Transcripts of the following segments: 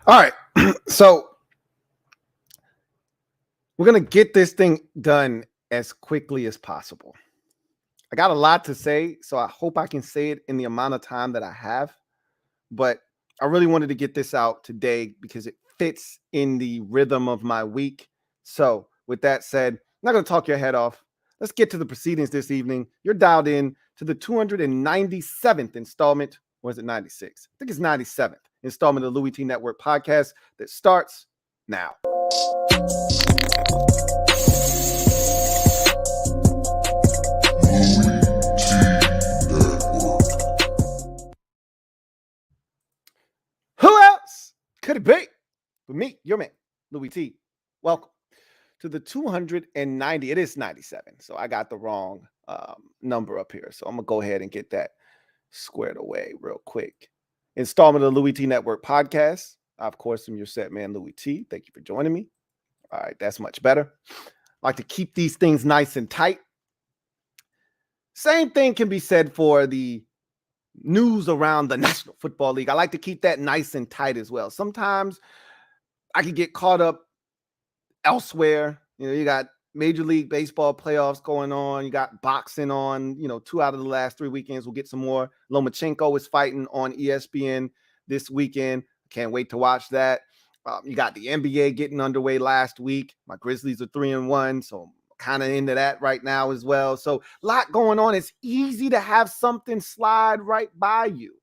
All right. So we're going to get this thing done as quickly as possible. I got a lot to say, so I hope I can say it in the amount of time that I have. But I really wanted to get this out today because it fits in the rhythm of my week. So, with that said, I'm not going to talk your head off. Let's get to the proceedings this evening. You're dialed in to the 297th installment, or is it 96? I think it's 97th installment of the Louie T Network podcast that starts now. Who else could it be but me, your man, Louie T? Welcome to the 290. It is 97, so I got the wrong number up here. So I'm going to go ahead and get that squared away real quick. Installment of the Louie T Network podcast. I, of course, am your set man, Louie T. Thank you for joining me. All right, that's much better. I like to keep these things nice and tight. Same thing can be said for the news around the National Football League. I like to keep that nice and tight as well. Sometimes I can get caught up elsewhere. You got Major League Baseball playoffs going on. You got boxing on. 2 out of the last 3 weekends. We'll get some more. Lomachenko is fighting on ESPN this weekend. Can't wait to watch that. You got the NBA getting underway last week. My Grizzlies are 3-1, so I'm kind of into that right now as well. So a lot going on. It's easy to have something slide right by you.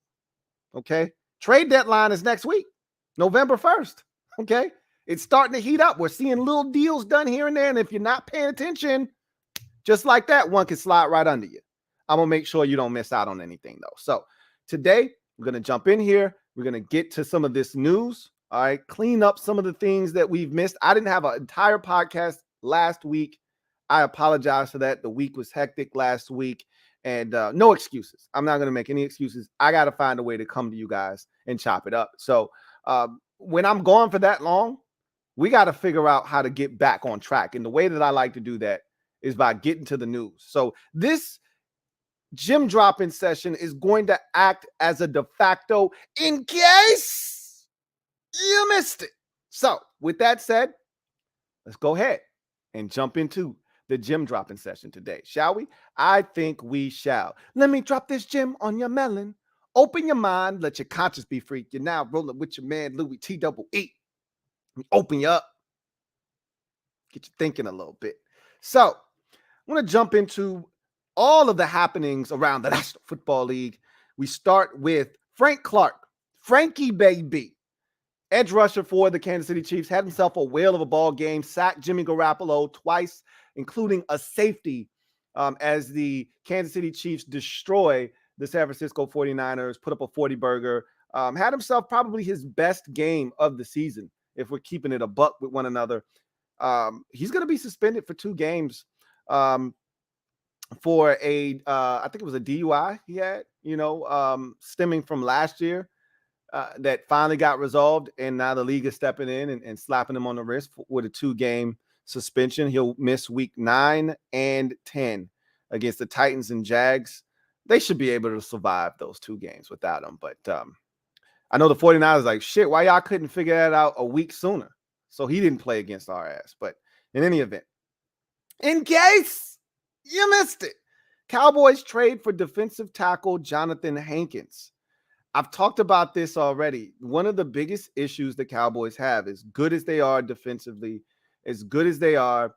Okay. Trade deadline is next week, November 1st. Okay. It's starting to heat up. We're seeing little deals done here and there. And if you're not paying attention, just like that, one can slide right under you. I'm going to make sure you don't miss out on anything, though. So today, we're going to jump in here. We're going to get to some of this news. All right. Clean up some of the things that we've missed. I didn't have an entire podcast last week. I apologize for that. The week was hectic last week. And no excuses. I'm not going to make any excuses. I got to find a way to come to you guys and chop it up. So when I'm gone for that long, we got to figure out how to get back on track. And the way that I like to do that is by getting to the news. So this Gem Droppin Session is going to act as a de facto in case you missed it. So with that said, let's go ahead and jump into the Gem Droppin Session today, shall we? I think we shall. Let me drop this gem on your melon. Open your mind, let your conscience be free. You're now rolling with your man, Louie T double E. Open you up. Get you thinking a little bit. So I'm going to jump into all of the happenings around the National Football League. We start with Frank Clark, Frankie baby. Edge rusher for the Kansas City Chiefs had himself a whale of a ball game, sacked Jimmy Garoppolo twice, including a safety as the Kansas City Chiefs destroy the San Francisco 49ers, put up a 40-burger, had himself probably his best game of the season, if we're keeping it a buck with one another. He's going to be suspended for 2 games for I think it was a DUI he had, stemming from last year. That finally got resolved, and now the league is stepping in and slapping him on the wrist with a 2-game suspension. He'll miss week 9 and 10 against the Titans and Jags. They should be able to survive those 2 games without him. But I know the 49ers like, shit, why y'all couldn't figure that out a week sooner? So he didn't play against our ass. But in any event, in case you missed it, Cowboys trade for defensive tackle Jonathan Hankins. I've talked about this already. One of the biggest issues the Cowboys have, as good as they are defensively, as good as they are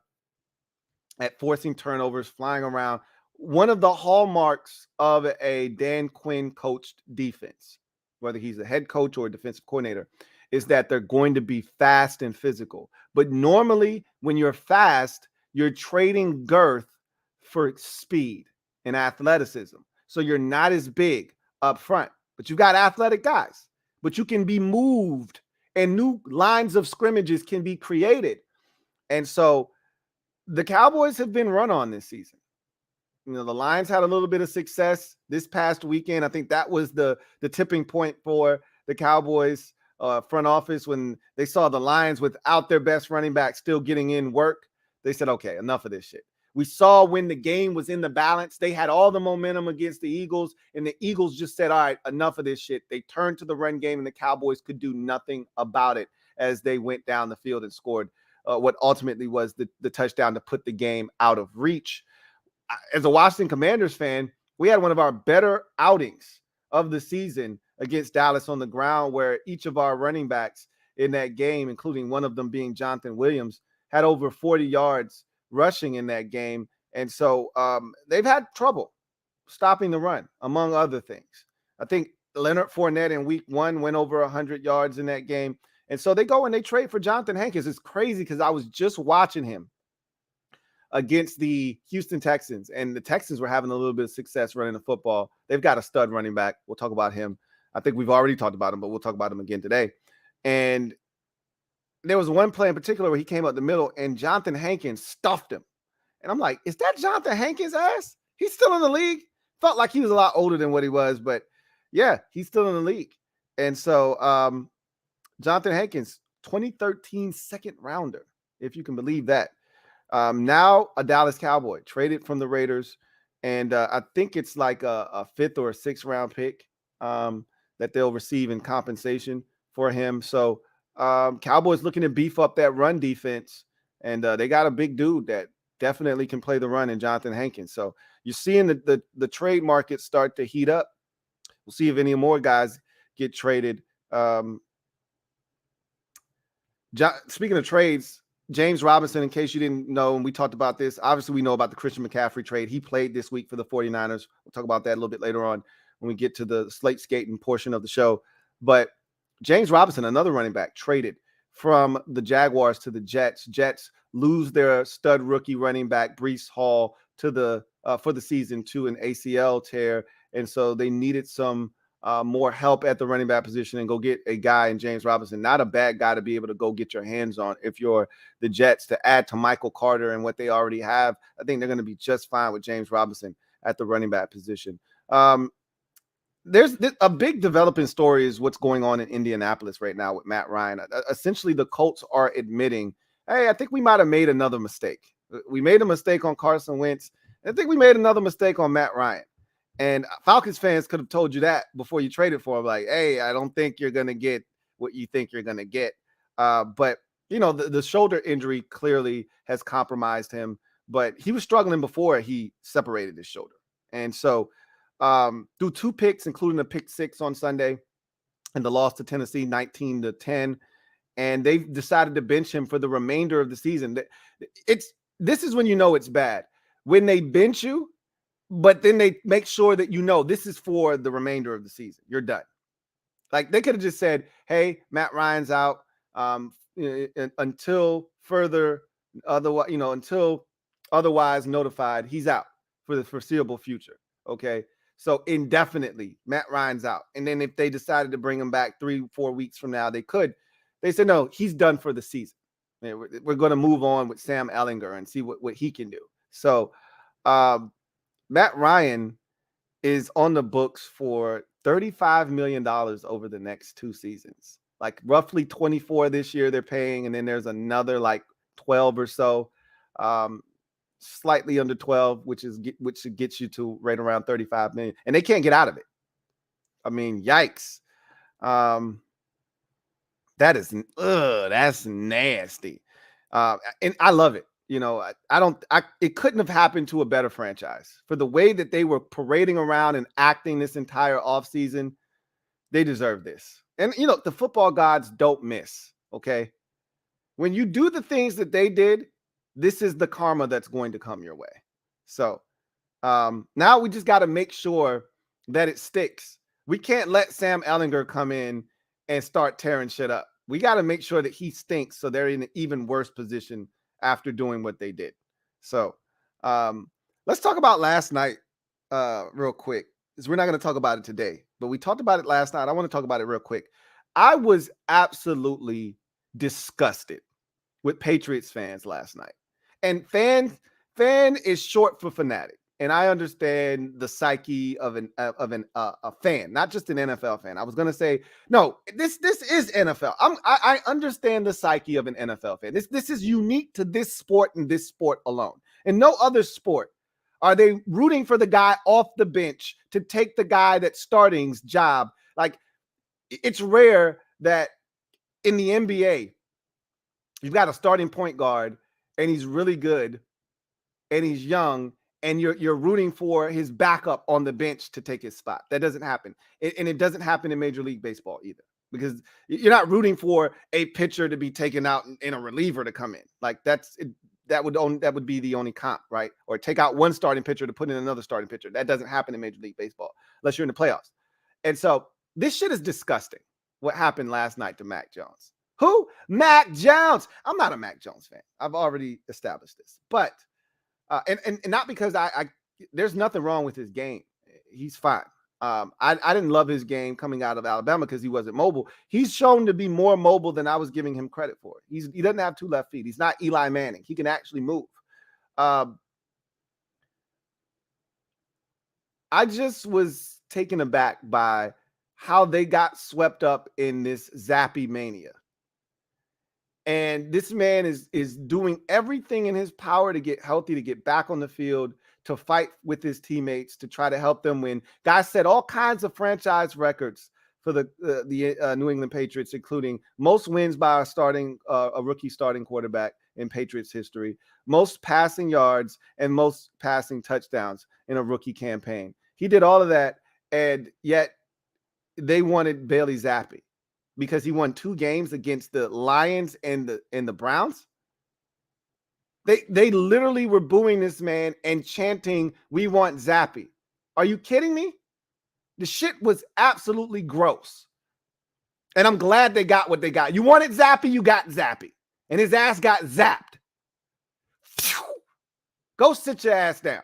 at forcing turnovers, flying around, one of the hallmarks of a Dan Quinn coached defense, whether he's a head coach or a defensive coordinator, is that they're going to be fast and physical. But normally when you're fast, you're trading girth for speed and athleticism. So you're not as big up front. But you got athletic guys, but you can be moved and new lines of scrimmages can be created. And so the Cowboys have been run on this season. The Lions had a little bit of success this past weekend. I think that was the tipping point for the Cowboys front office when they saw the Lions without their best running back still getting in work. They said, okay, enough of this shit. We saw when the game was in the balance, they had all the momentum against the Eagles, and the Eagles just said, all right, enough of this shit. They turned to the run game, and the Cowboys could do nothing about it as they went down the field and scored what ultimately was the touchdown to put the game out of reach. As a Washington Commanders fan, we had one of our better outings of the season against Dallas on the ground, where each of our running backs in that game, including one of them being Jonathan Williams, had over 40 yards rushing in that game. And so they've had trouble stopping the run, among other things. I think Leonard Fournette in week 1 went over 100 yards in that game. And so they go and they trade for Jonathan Hankins. It's crazy because I was just watching him against the Houston Texans, and the Texans were having a little bit of success running the football. They've got a stud running back. We'll talk about him. I think we've already talked about him, but we'll talk about him again today. And there was one play in particular where he came up the middle and Jonathan Hankins stuffed him. And I'm like, is that Jonathan Hankins' ass? He's still in the league. Felt like he was a lot older than what he was, but yeah, he's still in the league. And so Jonathan Hankins, 2013 second rounder, if you can believe that. Now a Dallas Cowboy, traded from the Raiders. And I think it's like a 5th or a 6th round pick that they'll receive in compensation for him. So Cowboys looking to beef up that run defense. And they got a big dude that definitely can play the run in Jonathan Hankins. So you're seeing the trade market start to heat up. We'll see if any more guys get traded. Speaking of trades, James Robinson, in case you didn't know, and we talked about this, obviously we know about the Christian McCaffrey trade. He played this week for the 49ers. We'll talk about that a little bit later on when we get to the Slate Skatin portion of the show. But James Robinson, another running back, traded from the Jaguars to the Jets. Jets lose their stud rookie running back, Breece Hall, to the for the season to an ACL tear. And so they needed some more help at the running back position and go get a guy in James Robinson. Not a bad guy to be able to go get your hands on if you're the Jets, to add to Michael Carter and what they already have. I think they're going to be just fine with James Robinson at the running back position. There's a big developing story is what's going on in Indianapolis right now with Matt Ryan. Essentially, the Colts are admitting, hey, I think we might have made another mistake. We made a mistake on Carson Wentz. I think we made another mistake on Matt Ryan. And Falcons fans could have told you that before you traded for him. Like, hey, I don't think you're going to get what you think you're going to get. But, you know, the shoulder injury clearly has compromised him. But he was struggling before he separated his shoulder. And so through 2 picks, including a pick 6 on Sunday and the loss to Tennessee, 19-10. And they've decided to bench him for the remainder of the season. This is when you know it's bad. When they bench you, but then they make sure that you know this is for the remainder of the season. You're done. Like, they could have just said, hey, Matt Ryan's out until further otherwise, until otherwise notified, he's out for the foreseeable future. Okay. So indefinitely, Matt Ryan's out. And then if they decided to bring him back 3-4 weeks from now, they could. They said, no, he's done for the season. We're going to move on with Sam Ehlinger and see what he can do. So Matt Ryan is on the books for $35 million over the next 2 seasons. Like roughly 24 this year they're paying, and then there's another like 12 or so, slightly under 12, which gets you to right around 35 million, and they can't get out of it. I mean, yikes. That's nasty. And I love it. It couldn't have happened to a better franchise. For the way that they were parading around and acting this entire offseason, they deserve this. And, the football gods don't miss, okay? When you do the things that they did, this is the karma that's going to come your way. So now we just got to make sure that it sticks. We can't let Sam Ehlinger come in and start tearing shit up. We got to make sure that he stinks so they're in an even worse position after doing what they did. So let's talk about last night real quick, because we're not going to talk about it today, but we talked about it last night. I want to talk about it real quick. I was absolutely disgusted with Patriots fans last night. And fan is short for fanatic. And I understand the psyche of a fan, not just an NFL fan. I was going to say, no, this is NFL. I understand the psyche of an NFL fan. This is unique to this sport and this sport alone. In no other sport are they rooting for the guy off the bench to take the guy that's starting's job. Like, it's rare that in the NBA, you've got a starting point guard and he's really good and he's young and you're rooting for his backup on the bench to take his spot. That doesn't happen. And it doesn't happen in Major League Baseball either, because you're not rooting for a pitcher to be taken out and a reliever to come in. Like, that would be the only comp, right? Or take out one starting pitcher to put in another starting pitcher. That doesn't happen in Major League Baseball unless you're in the playoffs. And so this shit is disgusting. What happened last night to Mac Jones? Who? Mac Jones. I'm not a Mac Jones fan. I've already established this, but and not because I there's nothing wrong with his game. He's fine. I didn't love his game coming out of Alabama because he wasn't mobile. He's shown to be more mobile than I was giving him credit for. He doesn't have two left feet. He's not Eli Manning. He can actually move. I just was taken aback by how they got swept up in this Zappy mania. And this man is doing everything in his power to get healthy, to get back on the field, to fight with his teammates, to try to help them win. Guys set all kinds of franchise records for the New England Patriots, including most wins by a rookie starting quarterback in Patriots history, most passing yards, and most passing touchdowns in a rookie campaign. He did all of that, and yet they wanted Bailey Zappi because he won 2 games against the Lions and the Browns. They literally were booing this man and chanting, "We want Zappy." Are you kidding me? The shit was absolutely gross. And I'm glad they got what they got. You wanted Zappy, you got Zappy. And his ass got zapped. Go sit your ass down.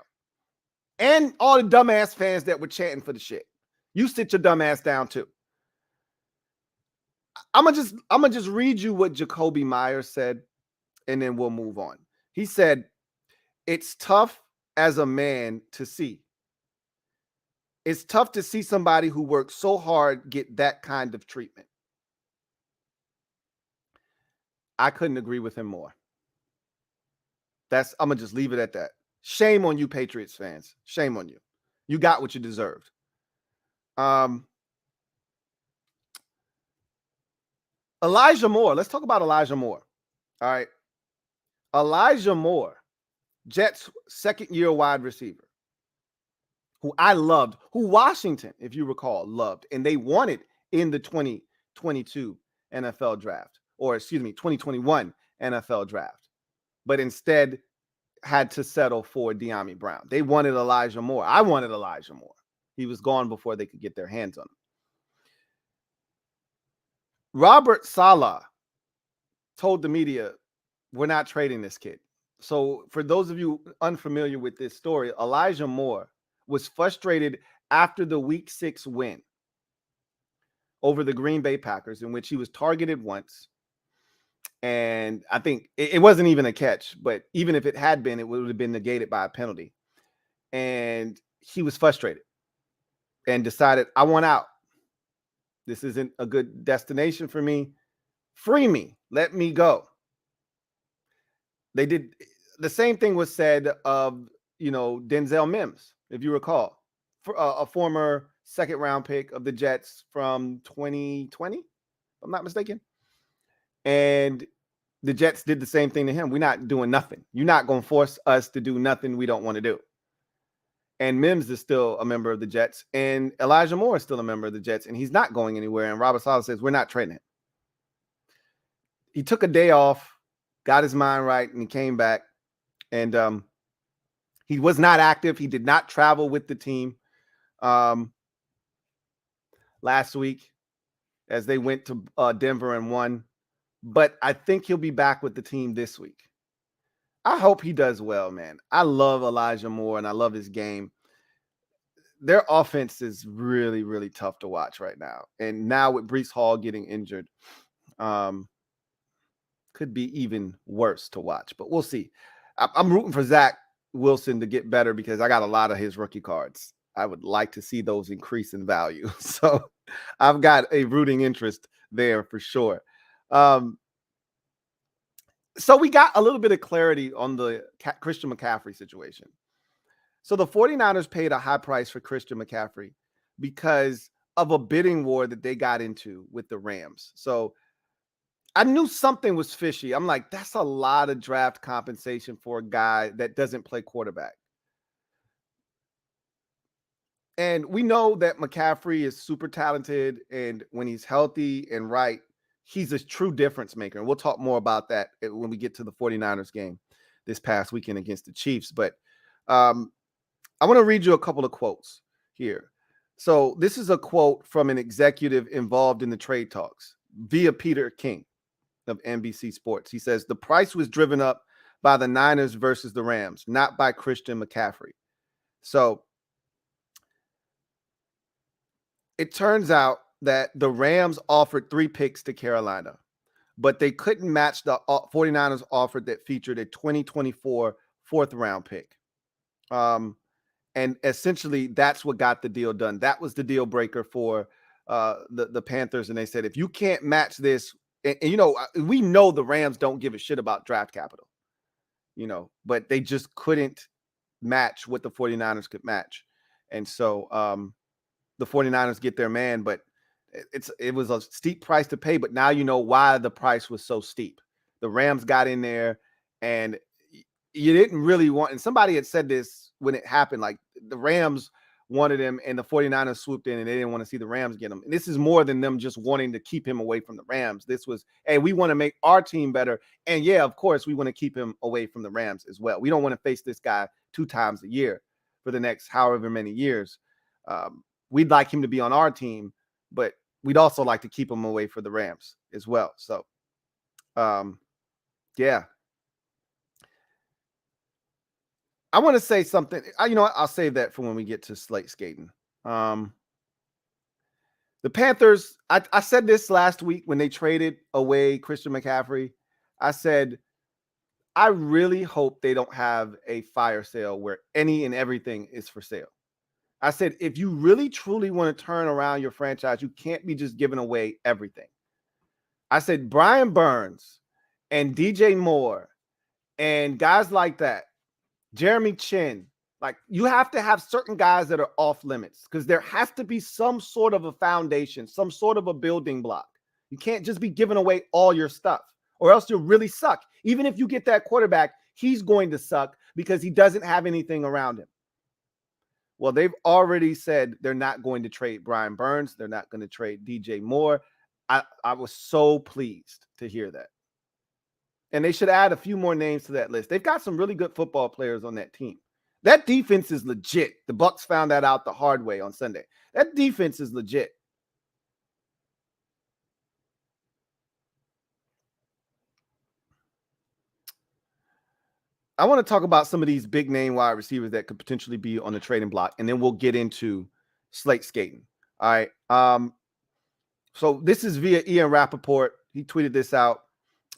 And all the dumbass fans that were chanting for the shit. You sit your dumb ass down too. I'm gonna just read you what Jacoby Myers said, and then we'll move on. He said, "It's tough as a man to see. It's tough to see somebody who works so hard get that kind of treatment." I couldn't agree with him more. I'm gonna just leave it at that. Shame on you, Patriots fans. Shame on you. You got what you deserved. Elijah Moore. Let's talk about Elijah Moore. All right. Elijah Moore, Jets' second-year wide receiver, who I loved, who Washington, if you recall, loved, and they wanted in the 2022 NFL draft, or excuse me, 2021 NFL draft, but instead had to settle for De'Ami Brown. They wanted Elijah Moore. I wanted Elijah Moore. He was gone before they could get their hands on him. Robert Saleh told the media, "We're not trading this kid." So for those of you unfamiliar with this story, Elijah Moore was frustrated after the Week 6 win over the Green Bay Packers, in which he was targeted once. And I think it wasn't even a catch, but even if it had been, it would have been negated by a penalty. And he was frustrated and decided, "I want out. This isn't a good destination for me. Free me. Let me go." They did the same thing was said of, Denzel Mims, if you recall, for a former second-round pick of the Jets from 2020, if I'm not mistaken. And the Jets did the same thing to him. We're not doing nothing. You're not going to force us to do nothing we don't want to do. And Mims is still a member of the Jets, and Elijah Moore is still a member of the Jets, and he's not going anywhere. And Robert Saleh says, "We're not trading him." He took a day off, got his mind right, and he came back. And he was not active. He did not travel with the team last week as they went to Denver and won. But I think he'll be back with the team this week. I hope he does well, man. I love Elijah Moore, and I love his game. Their offense is really, really tough to watch right now. And now with Breece Hall getting injured, could be even worse to watch. But we'll see. I'm rooting for Zach Wilson to get better because I got a lot of his rookie cards. I would like to see those increase in value. So I've got a rooting interest there for sure. So we got a little bit of clarity on the Christian McCaffrey situation. So the 49ers paid a high price for Christian McCaffrey because of a bidding war that they got into with the Rams. So I knew something was fishy. I'm like, that's a lot of draft compensation for a guy that doesn't play quarterback. And we know that McCaffrey is super talented, and when he's healthy and right, he's a true difference maker. And we'll talk more about that when we get to the 49ers game this past weekend against the Chiefs. But I want to read you a couple of quotes here. So this is a quote from an executive involved in the trade talks via Peter King of NBC Sports. He says, the price was driven up by the Niners versus the Rams, not by Christian McCaffrey. So it turns out that the Rams offered 3 picks to Carolina, but they couldn't match the 49ers offer that featured a 2024 fourth round pick. And essentially that's what got the deal done. That was the deal breaker for the Panthers. And they said, if you can't match this, and we know the Rams don't give a shit about draft capital, but they just couldn't match what the 49ers could match. And so the 49ers get their man, but it was a steep price to pay. But now you know why the price was so steep. The Rams got in there, and you didn't really want, and somebody had said this when it happened, like the Rams wanted him and the 49ers swooped in and they didn't want to see the Rams get him. And this is more than them just wanting to keep him away from the Rams. This was, hey, we want to make our team better. And yeah, of course, we want to keep him away from the Rams as well. We don't want to face this guy 2 times a year for the next however many years. We'd like him to be on our team, but we'd also like to keep him away for the Rams as well. So, yeah. I want to say something. I'll save that for when we get to Slate Skatin. The Panthers, I said this last week when they traded away Christian McCaffrey. I said, I really hope they don't have a fire sale where any and everything is for sale. I said, if you really truly want to turn around your franchise, you can't be just giving away everything. I said, Brian Burns and DJ Moore and guys like that, Jeremy Chin, like you have to have certain guys that are off limits because there has to be some sort of a foundation, some sort of a building block. You can't just be giving away all your stuff or else you'll really suck. Even if you get that quarterback, he's going to suck because he doesn't have anything around him. Well, they've already said they're not going to trade Brian Burns. They're not going to trade DJ Moore. I was so pleased to hear that. And they should add a few more names to that list. They've got some really good football players on that team. That defense is legit. The Bucs found that out the hard way on Sunday. That defense is legit. I want to talk about some of these big name wide receivers that could potentially be on the trading block, and then we'll get into Slate Skatin. All right. So this is via Ian Rappaport. He tweeted this out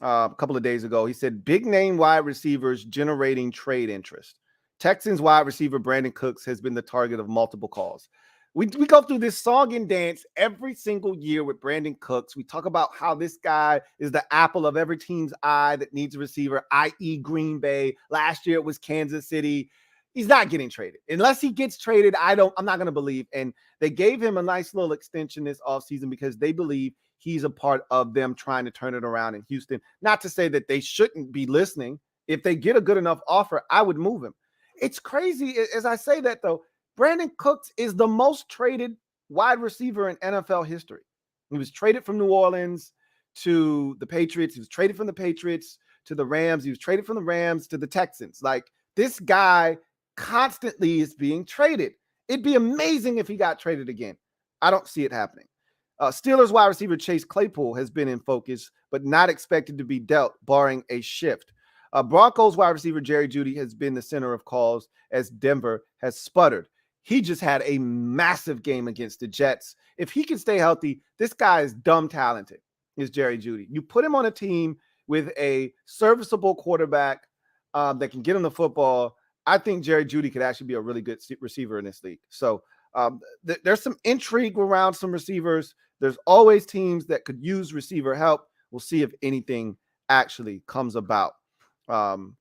a couple of days ago. He said, big name wide receivers generating trade interest. Texans wide receiver Brandon Cooks has been the target of multiple calls. We go through this song and dance every single year with Brandon Cooks. We talk about how this guy is the apple of every team's eye that needs a receiver, i.e. Green Bay. Last year it was Kansas City. He's not getting traded. Unless he gets traded, I'm not going to believe. And they gave him a nice little extension this offseason because they believe he's a part of them trying to turn it around in Houston. Not to say that they shouldn't be listening. If they get a good enough offer, I would move him. It's crazy as I say that, though. Brandon Cooks is the most traded wide receiver in NFL history. He was traded from New Orleans to the Patriots. He was traded from the Patriots to the Rams. He was traded from the Rams to the Texans. Like, this guy constantly is being traded. It'd be amazing if he got traded again. I don't see it happening. Steelers wide receiver Chase Claypool has been in focus, but not expected to be dealt, barring a shift. Broncos wide receiver Jerry Jeudy has been the center of calls as Denver has sputtered. He just had a massive game against the Jets. If he can stay healthy, this guy is dumb talented, is Jerry Jeudy. You put him on a team with a serviceable quarterback that can get him the football. I think Jerry Jeudy could actually be a really good receiver in this league. So there's some intrigue around some receivers. There's always teams that could use receiver help. We'll see if anything actually comes about some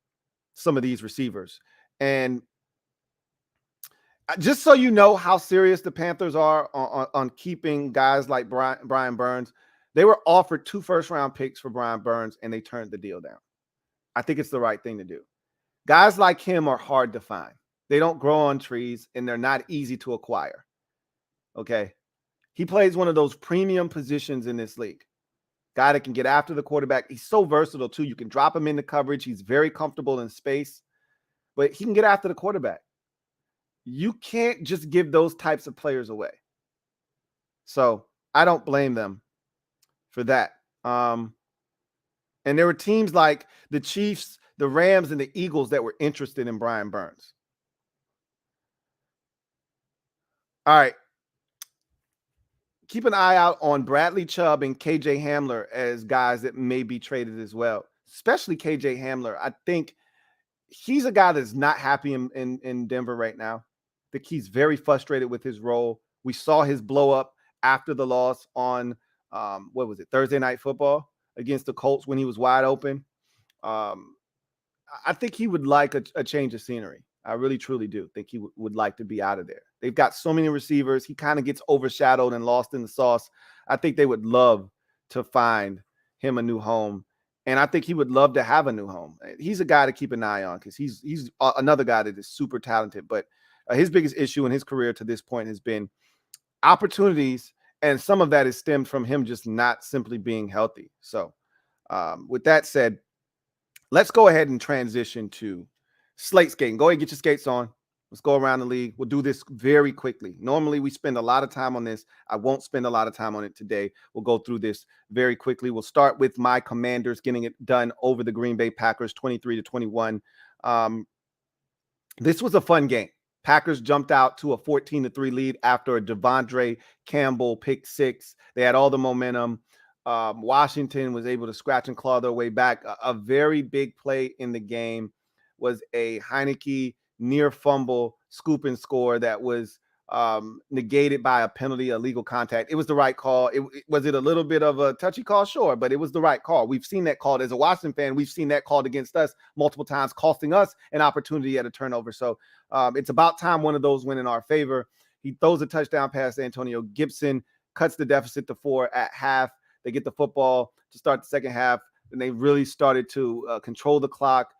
of these receivers. And just so you know how serious the Panthers are on keeping guys like Brian Burns, they were offered 2 first-round picks for Brian Burns, and they turned the deal down. I think it's the right thing to do. Guys like him are hard to find. They don't grow on trees, and they're not easy to acquire. Okay? He plays one of those premium positions in this league. Guy that can get after the quarterback. He's so versatile, too. You can drop him into coverage. He's very comfortable in space, but he can get after the quarterback. You can't just give those types of players away. So I don't blame them for that. And there were teams like the Chiefs, the Rams, and the Eagles that were interested in Brian Burns. All right. Keep an eye out on Bradley Chubb and KJ Hamler as guys that may be traded as well, especially KJ Hamler. I think he's a guy that's not happy in Denver right now. I think he's very frustrated with his role. We saw his blow up after the loss on, Thursday Night Football against the Colts when he was wide open. I think he would like a change of scenery. I really, truly do think he would like to be out of there. They've got so many receivers. He kind of gets overshadowed and lost in the sauce. I think they would love to find him a new home. And I think he would love to have a new home. He's a guy to keep an eye on because he's another guy that is super talented. But his biggest issue in his career to this point has been opportunities. And some of that is stemmed from him just not simply being healthy. So with that said, let's go ahead and transition to Slate Skatin. Go ahead and get your skates on. Let's go around the league. We'll do this very quickly. Normally, we spend a lot of time on this. I won't spend a lot of time on it today. We'll go through this very quickly. We'll start with my Commanders getting it done over the Green Bay Packers, 23-21. This was a fun game. Packers jumped out to a 14-3 lead after a Devondre Campbell pick six. They had all the momentum. Washington was able to scratch and claw their way back. A very big play in the game was a Heineke near fumble scoop and score that was negated by a penalty, a legal contact. It was the right call. Was it a little bit of a touchy call? Sure, but it was the right call. We've seen that called as a Washington fan. We've seen that called against us multiple times, costing us an opportunity at a turnover. So it's about time one of those went in our favor. He throws a touchdown pass to Antonio Gibson, cuts the deficit to 4 at half. They get the football to start the second half, and they really started to control the clock,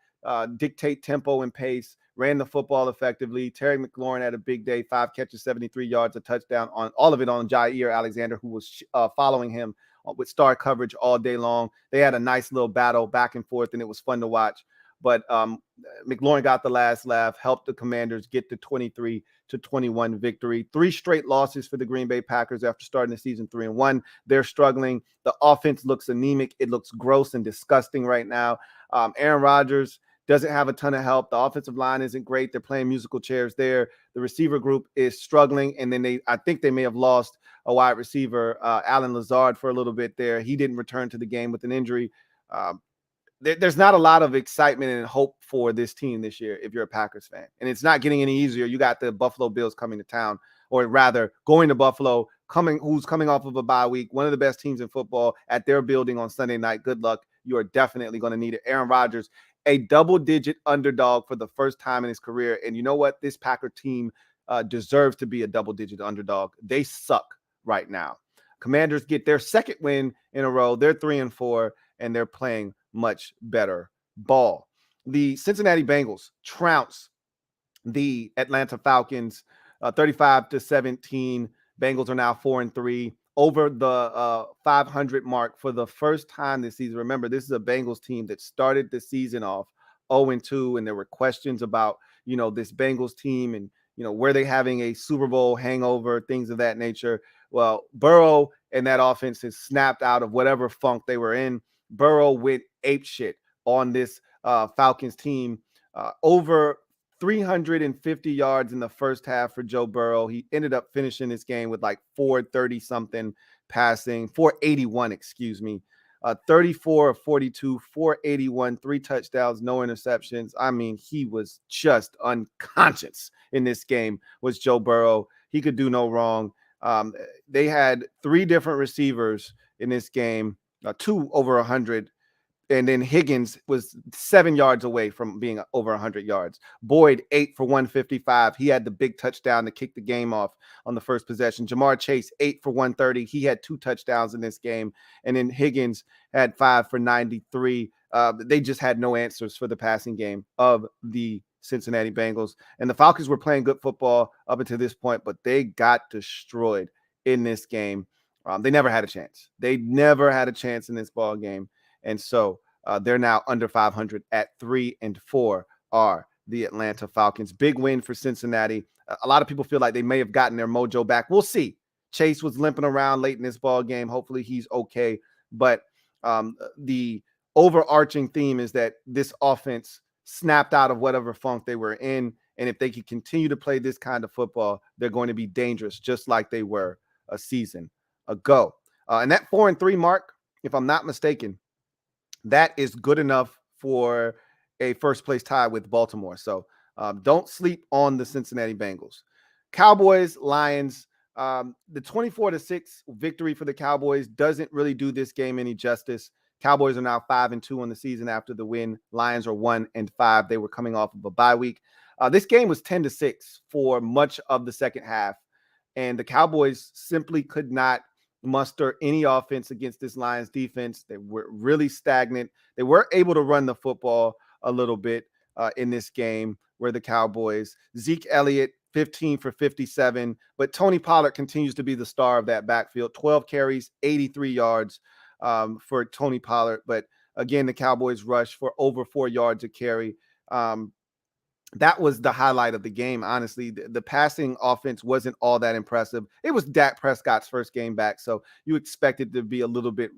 dictate tempo and pace, ran the football effectively. Terry McLaurin had a big day, 5 catches, 73 yards, a touchdown, on all of it on Jair Alexander, who was following him with star coverage all day long. They had a nice little battle back and forth, and it was fun to watch. But McLaurin got the last laugh, helped the Commanders get the 23-21 victory. 3 straight losses for the Green Bay Packers after starting the season 3-1. They're struggling. The offense looks anemic. It looks gross and disgusting right now. Aaron Rodgers doesn't have a ton of help. The offensive line isn't great. They're playing musical chairs there. The receiver group is struggling. And then I think they may have lost a wide receiver, Alan Lazard, for a little bit there. He didn't return to the game with an injury. There's not a lot of excitement and hope for this team this year if you're a Packers fan. And it's not getting any easier. You got the Buffalo Bills coming to town, or rather going to Buffalo, who's coming off of a bye week, one of the best teams in football at their building on Sunday night. Good luck. You are definitely going to need it. Aaron Rodgers, a double-digit underdog for the first time in his career. And you know what? This Packer team deserves to be a double-digit underdog. They suck right now. Commanders get their second win in a row. They're 3-4, and they're playing much better ball. The Cincinnati Bengals trounce the Atlanta Falcons 35-17. Bengals are now 4-3, over the 500 mark for the first time this season. Remember, this is a Bengals team that started the season off 0-2, and there were questions about, this Bengals team and, were they having a Super Bowl hangover, things of that nature. Well, Burrow and that offense has snapped out of whatever funk they were in. Burrow went apeshit on this Falcons team. Over 350 yards in the first half for Joe Burrow. He ended up finishing this game with like 430-something passing, 481, 34 of 42, 481, 3 touchdowns, no interceptions. I mean, he was just unconscious in this game, was Joe Burrow. He could do no wrong. They had 3 different receivers in this game, 2 over 100. And then Higgins was 7 yards away from being over 100 yards. Boyd, 8 for 155. He had the big touchdown to kick the game off on the first possession. Jamar Chase, 8 for 130. He had 2 touchdowns in this game. And then Higgins had 5 for 93. They just had no answers for the passing game of the Cincinnati Bengals. And the Falcons were playing good football up until this point, but they got destroyed in this game. They never had a chance. They never had a chance in this ball game. And so they're now under 500 at 3-4 are the Atlanta Falcons. Big win for Cincinnati. A lot of people feel like they may have gotten their mojo back. We'll see. Chase was limping around late in this ball game. Hopefully he's okay. But the overarching theme is that this offense snapped out of whatever funk they were in. And if they can continue to play this kind of football, they're going to be dangerous, just like they were a season ago. And that 4-3 mark, if I'm not mistaken, that is good enough for a first place tie with Baltimore. So don't sleep on the Cincinnati Bengals. Cowboys, Lions, the 24-6 victory for the Cowboys doesn't really do this game any justice. Cowboys are now 5-2 on the season after the win. Lions are 1-5. They were coming off of a bye week. This game was 10-6 for much of the second half, and the Cowboys simply could not muster any offense against this Lions defense. They were really stagnant. They were able to run the football a little bit in this game where the Cowboys, Zeke Elliott, 15 for 57, but Tony Pollard continues to be the star of that backfield. 12 carries, 83 yards for Tony Pollard. But again, the Cowboys rushed for over 4 yards a carry. That was the highlight of the game, honestly. The passing offense wasn't all that impressive. It was Dak Prescott's first game back, so you expect it to be a little bit,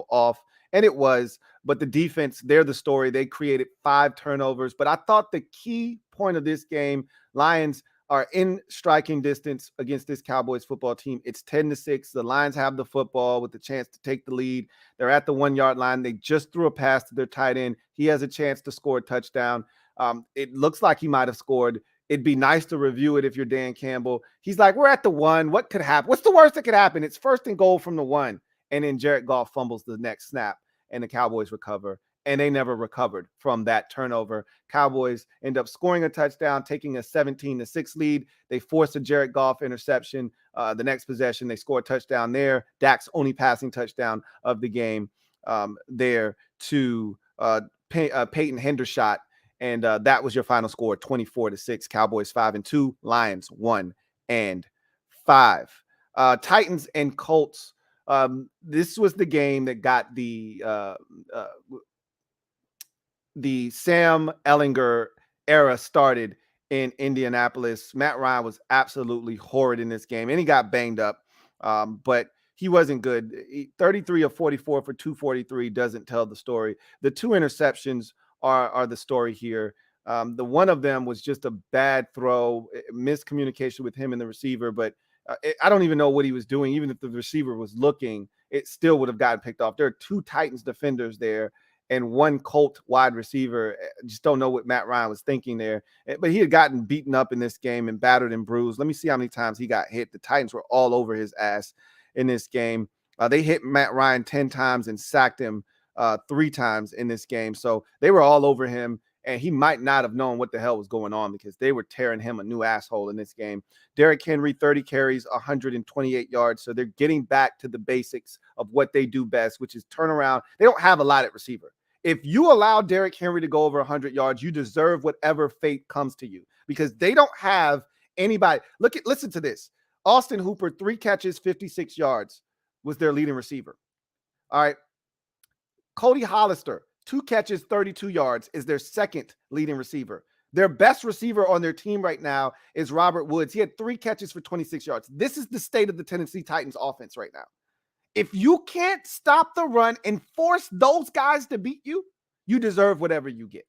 off, and it was. But the defense, they're the story. They created 5 turnovers, but I thought the key point of this game, Lions are in striking distance against this Cowboys football team. It's 10-6. The Lions have the football with the chance to take the lead. They're at the 1-yard line. They just threw a pass to their tight end. He has a chance to score a touchdown. It looks like he might have scored. It'd be nice to review it if you're Dan Campbell. He's like, we're at the 1. What could happen? What's the worst that could happen? It's 1st and goal from the 1. And then Jared Goff fumbles the next snap, and the Cowboys recover. And they never recovered from that turnover. Cowboys end up scoring a touchdown, taking a 17-6 lead. They force a Jared Goff interception. The next possession, they score a touchdown there. Dak's only passing touchdown of the game there to Peyton Hendershot. And that was your final score, 24-6. Cowboys 5-2, Lions 1-5. Titans and Colts. This was the game that got the Sam Ehlinger era started in Indianapolis. Matt Ryan was absolutely horrid in this game, and he got banged up, but he wasn't good. 33 of 44 for 243 doesn't tell the story. The 2 interceptions are the story here. The one of them was just a bad throw, miscommunication with him and the receiver, but I don't even know what he was doing. Even if the receiver was looking, it still would have gotten picked off. There are 2 Titans defenders there and 1 Colt wide receiver. I just don't know what Matt Ryan was thinking there. But he had gotten beaten up in this game and battered and bruised. Let me see how many times he got hit. The Titans were all over his ass in this game. They hit Matt Ryan 10 times and sacked him 3 times in this game. So they were all over him, and he might not have known what the hell was going on because they were tearing him a new asshole in this game. Derrick Henry, 30 carries, 128 yards. So they're getting back to the basics of what they do best, which is turn around. They don't have a lot at receiver. If you allow Derrick Henry to go over 100 yards, you deserve whatever fate comes to you because they don't have anybody. Listen to this. Austin Hooper, 3 catches, 56 yards was their leading receiver. All right. Cody Hollister, 2 catches, 32 yards is their second leading receiver. Their best receiver on their team right now is Robert Woods. He had 3 catches for 26 yards. This is the state of the Tennessee Titans offense right now. If you can't stop the run and force those guys to beat you, you deserve whatever you get.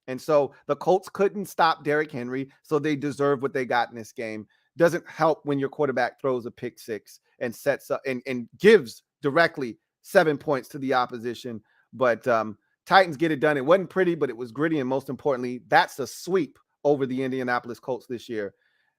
And so the Colts couldn't stop Derrick Henry, so they deserve what they got in this game. Doesn't help when your quarterback throws a pick 6 and sets up and gives directly 7 points to the opposition. But Titans get it done. It wasn't pretty, but it was gritty. And most importantly, that's a sweep over the Indianapolis Colts this year.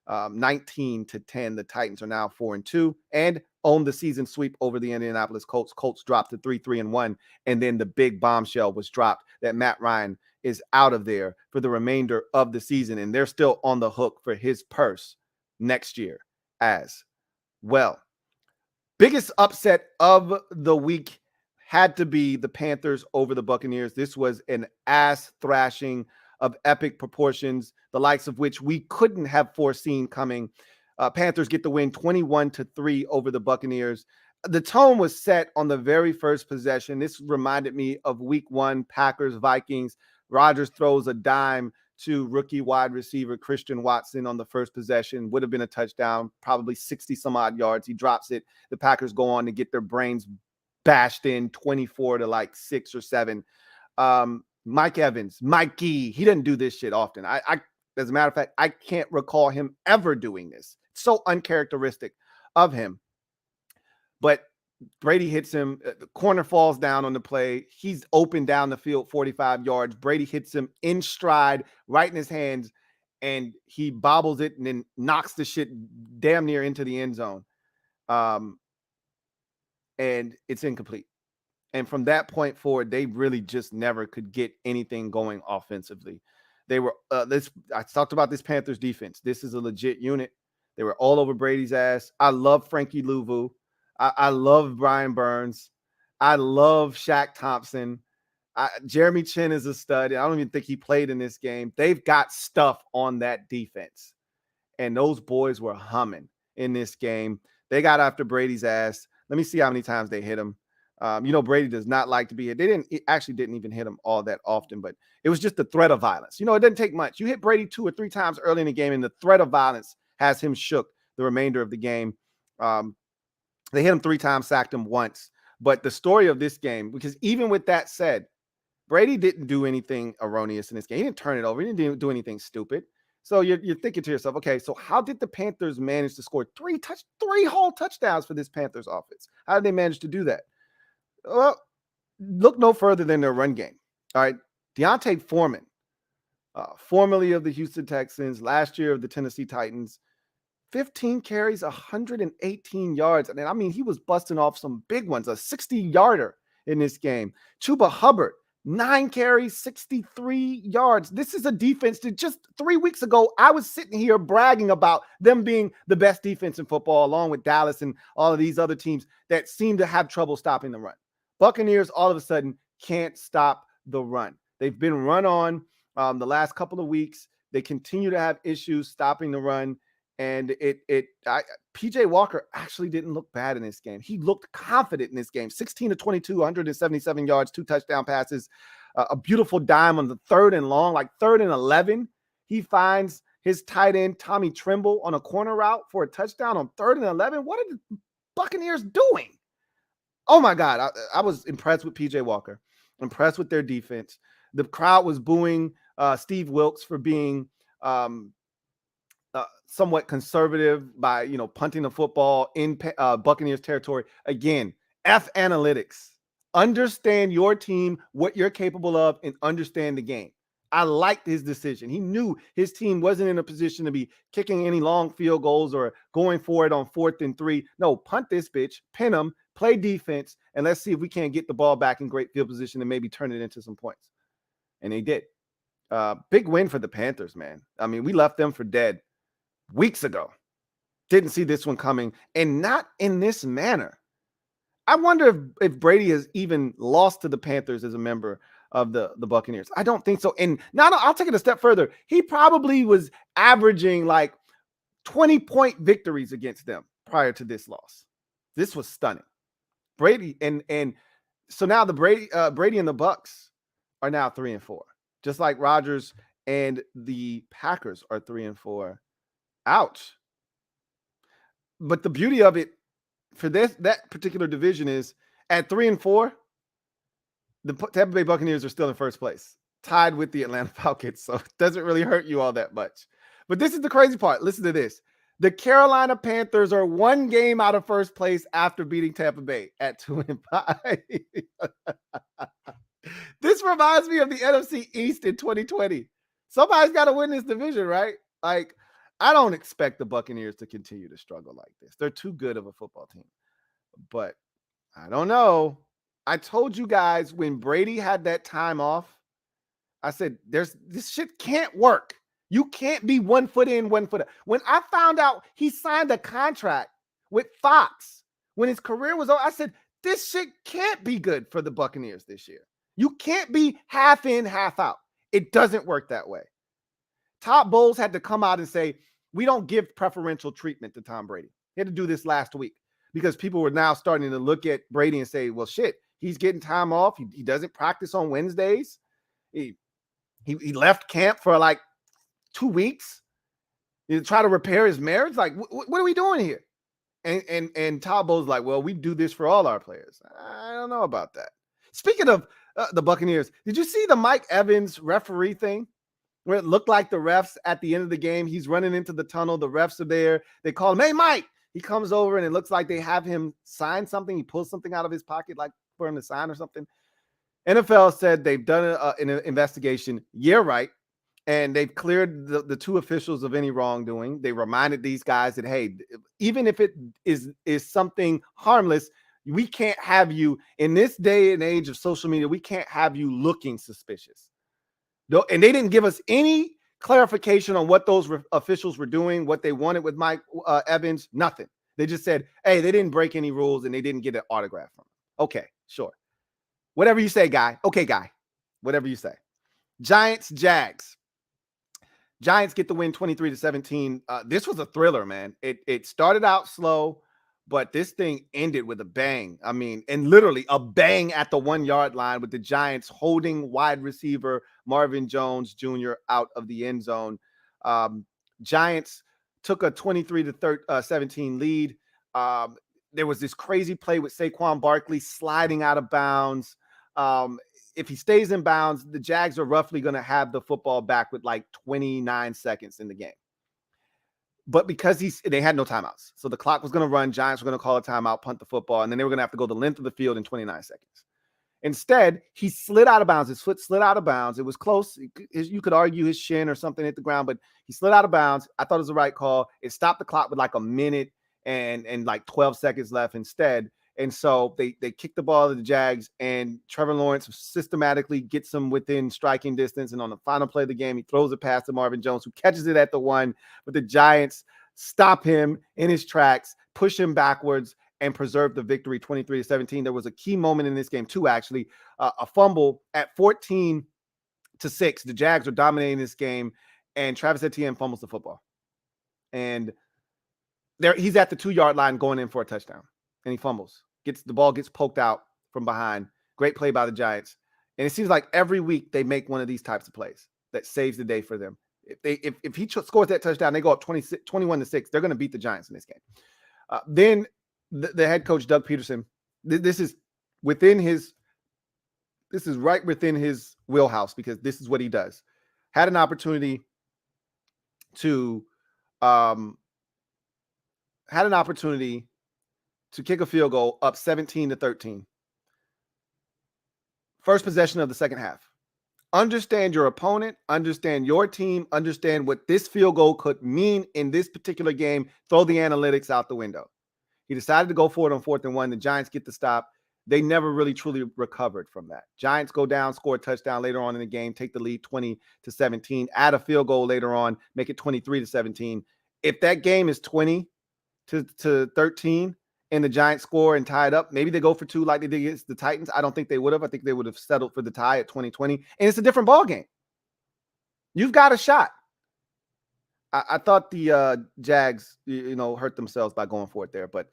19-10. The Titans are now 4-2 and own the season sweep over the Indianapolis Colts. Colts dropped to 3-3-1, and then the big bombshell was dropped that Matt Ryan is out of there for the remainder of the season, and they're still on the hook for his purse next year as well. Biggest upset of the week had to be the Panthers over the Buccaneers. This was an ass thrashing of epic proportions, the likes of which we couldn't have foreseen coming. Panthers get the win 21-3 over the Buccaneers. The tone was set on the very first possession. This reminded me of week 1, Packers, Vikings. Rodgers throws a dime to rookie wide receiver Christian Watson on the first possession. Would have been a touchdown, probably 60 some odd yards. He drops it. The Packers go on to get their brains bashed in 24-6 or 7. Mike Evans, Mikey, he doesn't do this shit often. I as a matter of fact, I can't recall him ever doing this. It's so uncharacteristic of him. But Brady hits him. The corner falls down on the play. He's open down the field 45 yards. Brady hits him in stride, right in his hands, and he bobbles it and then knocks the shit damn near into the end zone. And it's incomplete. And from that point forward, they really just never could get anything going offensively. They were I talked about this Panthers defense. This is a legit unit. They were all over Brady's ass. I love Frankie Louvu. I love Brian Burns. I love Shaq Thompson. Jeremy Chin is a stud. I don't even think he played in this game. They've got stuff on that defense. And those boys were humming in this game. They got after Brady's ass. Let me see how many times they hit him. Brady does not like to be hit. They didn't even hit him all that often, but it was just the threat of violence. It doesn't take much. You hit Brady 2 or 3 times early in the game, and the threat of violence has him shook the remainder of the game. They hit him 3 times, sacked him once. But the story of this game, because even with that said, Brady didn't do anything erroneous in this game. He didn't turn it over. He didn't do anything stupid. So you're thinking to yourself, okay, so how did the Panthers manage to score 3 whole touchdowns for this Panthers offense? How did they manage to do that? Well, look no further than their run game. All right. Deontay Foreman, formerly of the Houston Texans, last year of the Tennessee Titans, 15 carries, 118 yards. And I mean, he was busting off some big ones, a 60-yarder in this game. Chuba Hubbard, 9 carries, 63 yards. This is a defense that just 3 weeks ago, I was sitting here bragging about them being the best defense in football, along with Dallas and all of these other teams that seem to have trouble stopping the run. Buccaneers all of a sudden can't stop the run. They've been run on the last couple of weeks. They continue to have issues stopping the run. And PJ Walker actually didn't look bad in this game. He looked confident in this game. 16-22, 177 yards, 2 touchdown passes, a beautiful dime on the 3rd and long, like 3rd and 11. He finds his tight end, Tommy Tremble, on a corner route for a touchdown on 3rd and 11. What are the Buccaneers doing? Oh, my God. I was impressed with PJ Walker, impressed with their defense. The crowd was booing Steve Wilks for being somewhat conservative by, punting the football in Buccaneers territory. Again, F analytics. Understand your team, what you're capable of, and understand the game. I liked his decision. He knew his team wasn't in a position to be kicking any long field goals or going for it on 4th and 3. No, punt this bitch, pin him, play defense, and let's see if we can't get the ball back in great field position and maybe turn it into some points. And they did. Big win for the Panthers, man. I mean, we left them for dead weeks ago. Didn't see this one coming, and not in this manner. I wonder if Brady has even lost to the Panthers as a member of the Buccaneers. I don't think so. And now I'll take it a step further. He probably was averaging like 20-point victories against them prior to this loss. This was stunning. Brady and so now the Brady and the Bucs are now 3-4, just like Rodgers and the Packers are 3-4. Ouch. But the beauty of it for that particular division is at 3-4, the Tampa Bay Buccaneers are still in first place, tied with the Atlanta Falcons. So it doesn't really hurt you all that much. But this is the crazy part. Listen to this. The Carolina Panthers are 1 game out of first place after beating Tampa Bay at 2-5. This reminds me of the NFC East in 2020. Somebody's got to win this division, right? Like, I don't expect the Buccaneers to continue to struggle like this. They're too good of a football team. But I don't know. I told you guys when Brady had that time off, I said, this shit can't work. You can't be 1 foot in, 1 foot out. When I found out he signed a contract with Fox when his career was over, I said, this shit can't be good for the Buccaneers this year. You can't be half in, half out. It doesn't work that way. Todd Bowles had to come out and say, we don't give preferential treatment to Tom Brady. He had to do this last week because people were now starting to look at Brady and say, well, shit, he's getting time off. He doesn't practice on Wednesdays. He left camp for like 2 weeks. He try to repair his marriage. Like, what are we doing here? And Todd Bowles like, well, we do this for all our players. I don't know about that. Speaking of the Buccaneers, did you see the Mike Evans referee thing where it looked like the refs at the end of the game? He's running into the tunnel. The refs are there. They call him, hey, Mike. He comes over and it looks like they have him sign something. He pulls something out of his pocket, like for him to sign or something. NFL said they've done an investigation. Yeah, right. And they've cleared the 2 officials of any wrongdoing. They reminded these guys that, hey, even if it is something harmless, we can't have you in this day and age of social media. We can't have you looking suspicious. And they didn't give us any clarification on what those officials were doing, what they wanted with Mike Evans, nothing. They just said, hey, they didn't break any rules and they didn't get an autograph from him. Okay, sure. Whatever you say, guy. Okay, guy. Whatever you say. Giants, Jags. Giants get the win 23-17. This was a thriller, man. It started out slow, but this thing ended with a bang. I mean, and literally a bang at the 1 yard line with the Giants holding wide receiver Marvin Jones Jr. out of the end zone. Giants took a 23-17 lead. There was this crazy play with Saquon Barkley sliding out of bounds. If he stays in bounds, the Jags are roughly going to have the football back with like 29 seconds in the game. But because they had no timeouts. So the clock was going to run. Giants were going to call a timeout, punt the football, and then they were going to have to go the length of the field in 29 seconds. Instead, he slid out of bounds. His foot slid out of bounds. It was close. You could argue his shin or something hit the ground, but he slid out of bounds. I thought it was the right call. It stopped the clock with like a minute and like 12 seconds left instead. And so they kick the ball to the Jags, and Trevor Lawrence systematically gets them within striking distance. And on the final play of the game, he throws it past to Marvin Jones, who catches it at the 1. But the Giants stop him in his tracks, push him backwards, and preserve the victory 23-17. There was a key moment in this game, too, actually. A fumble at 14-6. The Jags are dominating this game, and Travis Etienne fumbles the football. And he's at the 2 yard line going in for a touchdown, and he fumbles. The ball gets poked out from behind. Great play by the Giants. And it seems like every week they make one of these types of plays that saves the day for them. If he scores that touchdown, they go up 21-6. They're going to beat the Giants in this game. Then the head coach, Doug Peterson, this is right within his wheelhouse, because this is what he does. Had an opportunity to kick a field goal up 17-13. First possession of the second half. Understand your opponent, understand your team, understand what this field goal could mean in this particular game. Throw the analytics out the window. He decided to go for it on 4th and 1. The Giants get the stop. They never really truly recovered from that. Giants go down, score a touchdown later on in the game, take the lead 20-17, add a field goal later on, make it 23-17. If that game is 20-13 and the Giants score and tie it up, maybe they go for 2 like they did against the Titans. I don't think they would have. I think they would have settled for the tie at 20-20. And it's a different ball game. You've got a shot. I thought the Jags, hurt themselves by going for it there. But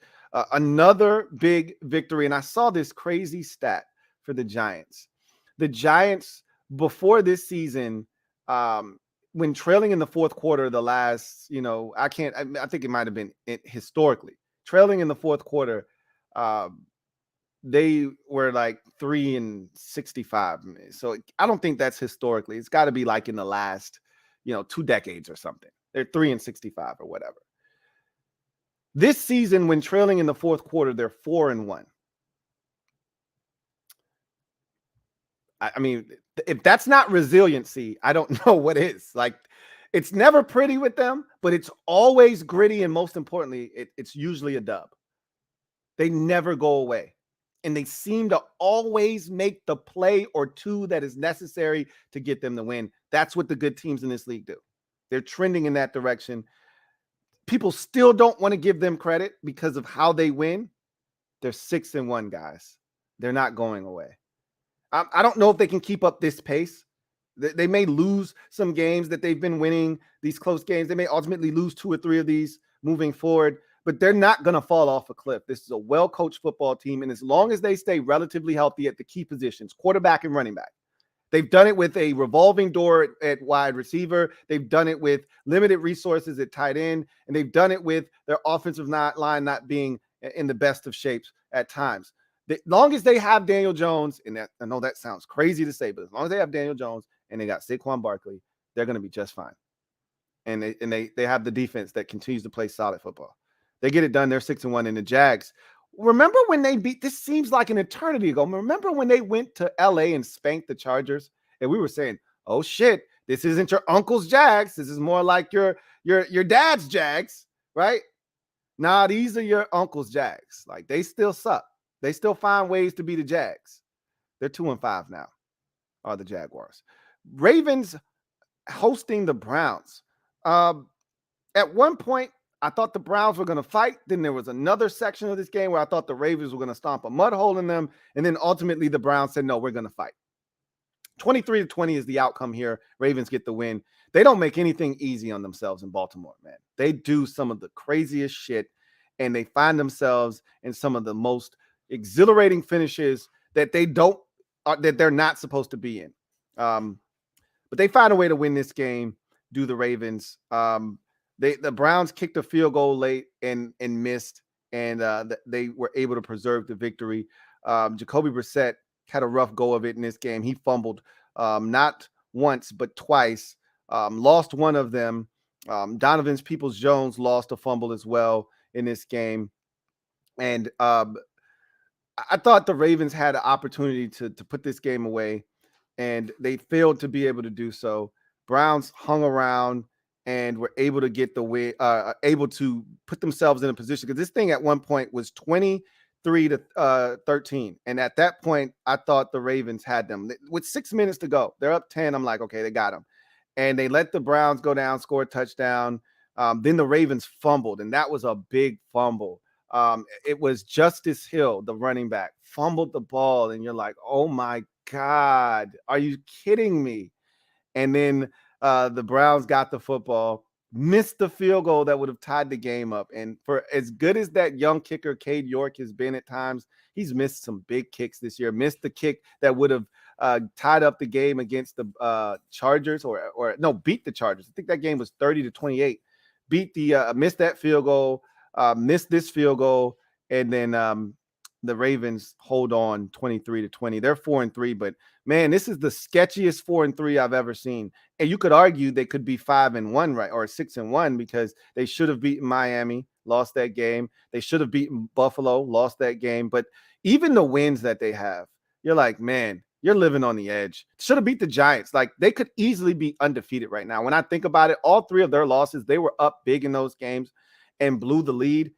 another big victory. And I saw this crazy stat for the Giants. The Giants, before this season, when trailing in the 4th quarter, the last, I think it might have been historically. Trailing in the 4th quarter, they were like 3-65. So I don't think that's historically. It's got to be like in the last, 2 decades or something. They're 3-65 or whatever. This season, when trailing in the 4th quarter, they're 4-1. I mean, if that's not resiliency, I don't know what is. Like, It's never pretty with them, but it's always gritty. And most importantly, it's usually a dub. They never go away. And they seem to always make the play or two that is necessary to get them to win. That's what the good teams in this league do. They're trending in that direction. People still don't want to give them credit because of how they win. They're 6-1, guys. They're not going away. I don't know if they can keep up this pace. They may lose some games that they've been winning, these close games. They may ultimately lose 2 or 3 of these moving forward, but they're not going to fall off a cliff. This is a well-coached football team, and as long as they stay relatively healthy at the key positions, quarterback and running back, they've done it with a revolving door at wide receiver. They've done it with limited resources at tight end, and they've done it with their offensive line not being in the best of shapes at times. As long as they have Daniel Jones, and I know that sounds crazy to say, but as long as they have Daniel Jones and they got Saquon Barkley, they're going to be just fine. And they have the defense that continues to play solid football. They get it done. They're 6-1. And the Jags, remember when they beat, this seems like an eternity ago. Remember when they went to LA and spanked the Chargers? And we were saying, oh shit, this isn't your uncle's Jags. This is more like your dad's Jags, right? Nah, these are your uncle's Jags. Like, they still suck. They still find ways to be the Jags. They're 2-5 now, are the Jaguars. Ravens hosting the Browns. At one point, I thought the Browns were going to fight. Then there was another section of this game where I thought the Ravens were going to stomp a mud hole in them. And then ultimately the Browns said, no, we're going to fight. 23-20 is the outcome here. Ravens get the win. They don't make anything easy on themselves in Baltimore, man. They do some of the craziest shit, and they find themselves in some of the most exhilarating finishes that they're not supposed to be in. But they find a way to win this game, do the Ravens. The Browns kicked a field goal late and missed, and they were able to preserve the victory. Jacoby Brissett had a rough go of it in this game. He fumbled not once, but twice. Lost one of them. Donovan Peoples-Jones lost a fumble as well in this game. And I thought the Ravens had an opportunity to put this game away, and they failed to be able to do so. Browns hung around and were able to get the way, able to put themselves in a position, because this thing at one point was 23-13. And at that point, I thought the Ravens had them. With 6 minutes to go, they're up 10. I'm like, okay, they got them. And they let the Browns go down, score a touchdown. Then the Ravens fumbled, and that was a big fumble. It was Justice Hill, the running back, fumbled the ball, and you're like, oh my God, are you kidding me? And then the Browns got the football, missed the field goal that would have tied the game up. And for as good as that young kicker, Cade York, has been at times, he's missed some big kicks this year. Missed the kick that would have tied up the game against the Chargers, or no, beat the Chargers. I think that game was 30-28. Missed that field goal, missed this field goal, and then the Ravens hold on 23-20. They're 4-3, but man, this is the sketchiest 4-3 I've ever seen. And you could argue they could be 5-1, right, or 6-1, because they should have beaten Miami, lost that game. They should have beaten Buffalo, lost that game. But even the wins that they have, you're like, man, you're living on the edge. Should have beat the Giants. Like, they could easily be undefeated right now. When I think about it, all 3 of their losses, they were up big in those games and blew the lead.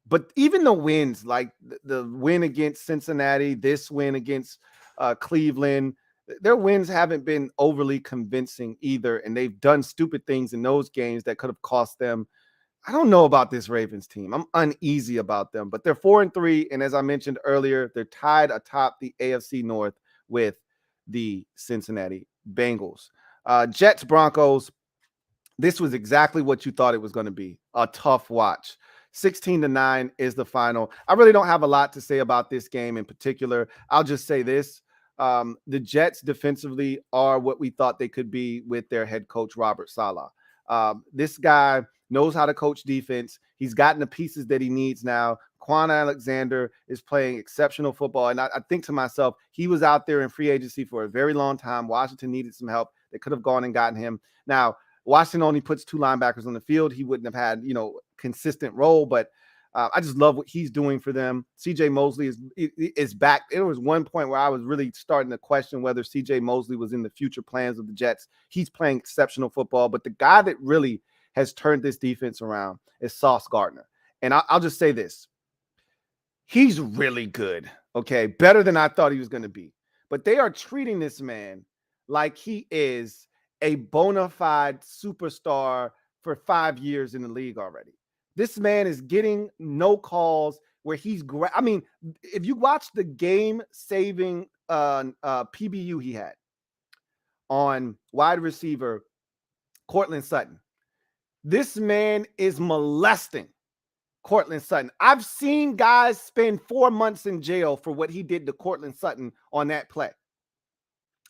But even the wins, like the win against Cincinnati, this win against Cleveland, their wins haven't been overly convincing either. And they've done stupid things in those games that could have cost them. I don't know about this Ravens team. I'm uneasy about them, but they're 4-3. And as I mentioned earlier, they're tied atop the AFC North with the Cincinnati Bengals. Jets, Broncos. This was exactly what you thought it was going to be. A tough watch. 16-9 is the final. I really don't have a lot to say about this game in particular. I'll just say this. The Jets defensively are what we thought they could be with their head coach, Robert Saleh. This guy knows how to coach defense. He's gotten the pieces that he needs now. Quan Alexander is playing exceptional football. And I think to myself, he was out there in free agency for a very long time. Washington needed some help. They could have gone and gotten him. Now, Washington only puts 2 linebackers on the field. He wouldn't have had, consistent role, but I just love what he's doing for them. CJ Mosley is back. There was one point where I was really starting to question whether CJ Mosley was in the future plans of the Jets. He's playing exceptional football, but the guy that really has turned this defense around is Sauce Gardner. And I'll just say this. He's really good, okay? Better than I thought he was going to be. But they are treating this man like he is a bona fide superstar for 5 years in the league already. This man is getting no calls where he's I mean, if you watch the game-saving PBU he had on wide receiver Cortland Sutton, this man is molesting Cortland Sutton. I've seen guys spend 4 months in jail for what he did to Cortland Sutton on that play.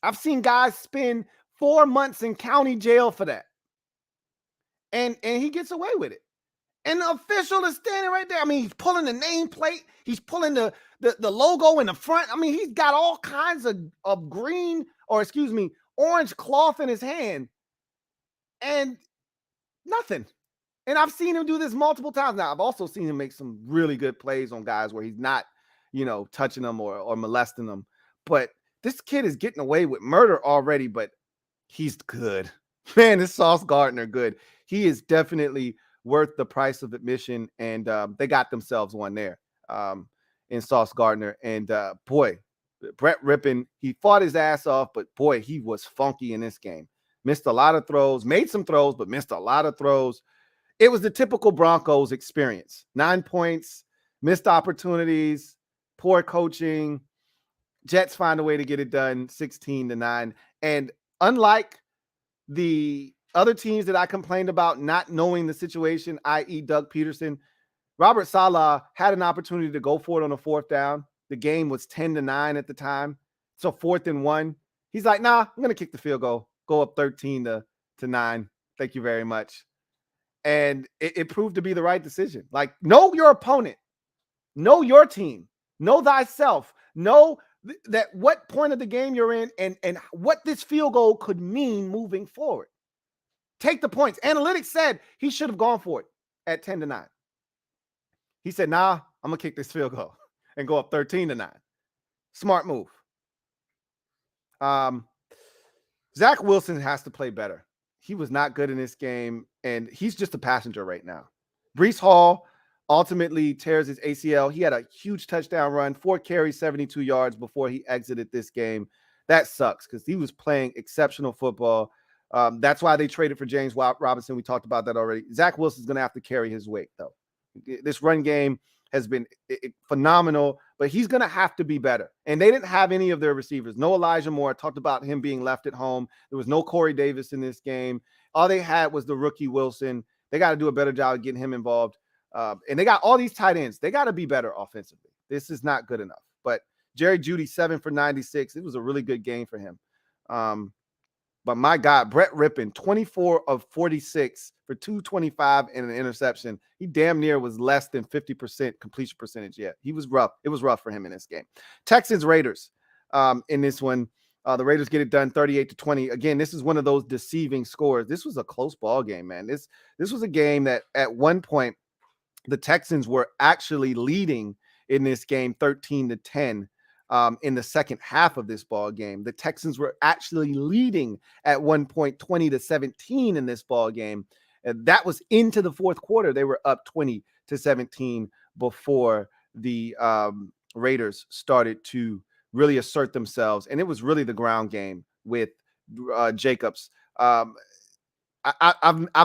I've seen guys spend 4 months in county jail for that. And he gets away with it. And the official is standing right there. I mean, he's pulling the nameplate. He's pulling the logo in the front. I mean, he's got all kinds of green, or excuse me, orange cloth in his hand. And nothing. And I've seen him do this multiple times. Now, I've also seen him make some really good plays on guys where he's not, touching them or molesting them. But this kid is getting away with murder already, but he's good. Man, this Sauce Gardner good. He is definitely worth the price of admission, and they got themselves one there in Sauce Gardner. And boy, Brett Rippon, he fought his ass off, but boy, he was funky in this game. Missed a lot of throws, made some throws, but missed a lot of throws. It was the typical Broncos experience. 9 points, missed opportunities, poor coaching. Jets find a way to get it done, 16-9. And unlike the other teams that I complained about not knowing the situation, i.e. Doug Peterson, Robert Saleh had an opportunity to go for it on a 4th down. The game was 10-9 at the time. So 4th and 1. He's like, nah, I'm going to kick the field goal, go up 13-9. Thank you very much. And it proved to be the right decision. Like, know your opponent, know your team, know thyself, know that what point of the game you're in and what this field goal could mean moving forward. Take the points. Analytics said he should have gone for it at 10-9. He said, nah, I'm going to kick this field goal and go up 13-9. Smart move. Zach Wilson has to play better. He was not good in this game, and he's just a passenger right now. Breece Hall ultimately tears his ACL. He had a huge touchdown run, 4 carries, 72 yards before he exited this game. That sucks because he was playing exceptional football. That's why they traded for James Robinson. We talked about that already. Zach Wilson's going to have to carry his weight, though. This run game has been phenomenal, but he's going to have to be better. And they didn't have any of their receivers. No Elijah Moore. I talked about him being left at home. There was no Corey Davis in this game. All they had was the rookie Wilson. They got to do a better job of getting him involved. And they got all these tight ends. They got to be better offensively. This is not good enough. But Jerry Jeudy, 7 for 96. It was a really good game for him. But my God, Brett Rippon, 24 of 46 for 225 and an interception. He damn near was less than 50% completion percentage yet. He was rough. It was rough for him in this game. Texans Raiders in this one. The Raiders get it done 38-20. Again, this is one of those deceiving scores. This was a close ball game, man. This was a game that at one point the Texans were actually leading in this game 13-10. In the second half of this ball game, the Texans were actually leading at one point 20-17 in this ball game. And that was into the fourth quarter. They were up 20-17 before the Raiders started to really assert themselves. And it was really the ground game with Jacobs. I've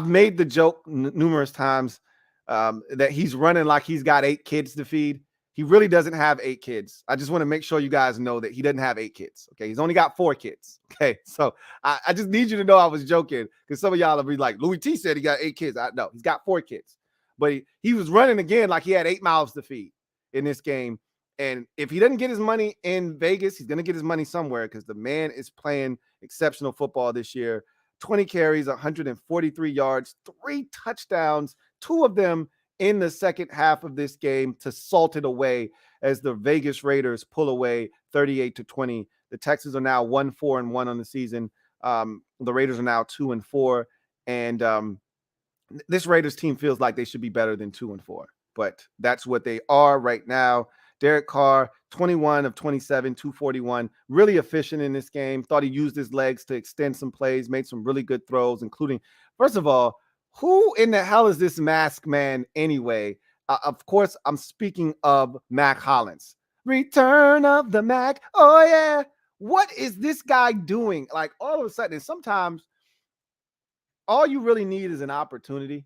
made the joke numerous times that he's running like he's got 8 kids to feed. He really doesn't have 8 kids. I just want to make sure you guys know that he doesn't have 8 kids. Okay. He's only got 4 kids. Okay. So I just need you to know I was joking because some of y'all will be like, Louis T said he got 8 kids. No, he's got 4 kids. But he was running again like he had 8 mouths to feed in this game. And if he doesn't get his money in Vegas, he's going to get his money somewhere because the man is playing exceptional football this year. 20 carries, 143 yards, 3 touchdowns, 2 of them in the second half of this game to salt it away as the Vegas Raiders pull away 38-20. The Texans are now 1-4-1 on the season. The Raiders are now 2-4. And this Raiders team feels like they should be better than 2-4. but that's what they are right now. Derek Carr, 21 of 27, 241, really efficient in this game. Thought he used his legs to extend some plays, made some really good throws, including, first of all, who in the hell is this mask man anyway? Of course, I'm speaking of Mac Hollins. Return of the Mac. Oh, yeah. What is this guy doing? Like, all of a sudden, and sometimes all you really need is an opportunity.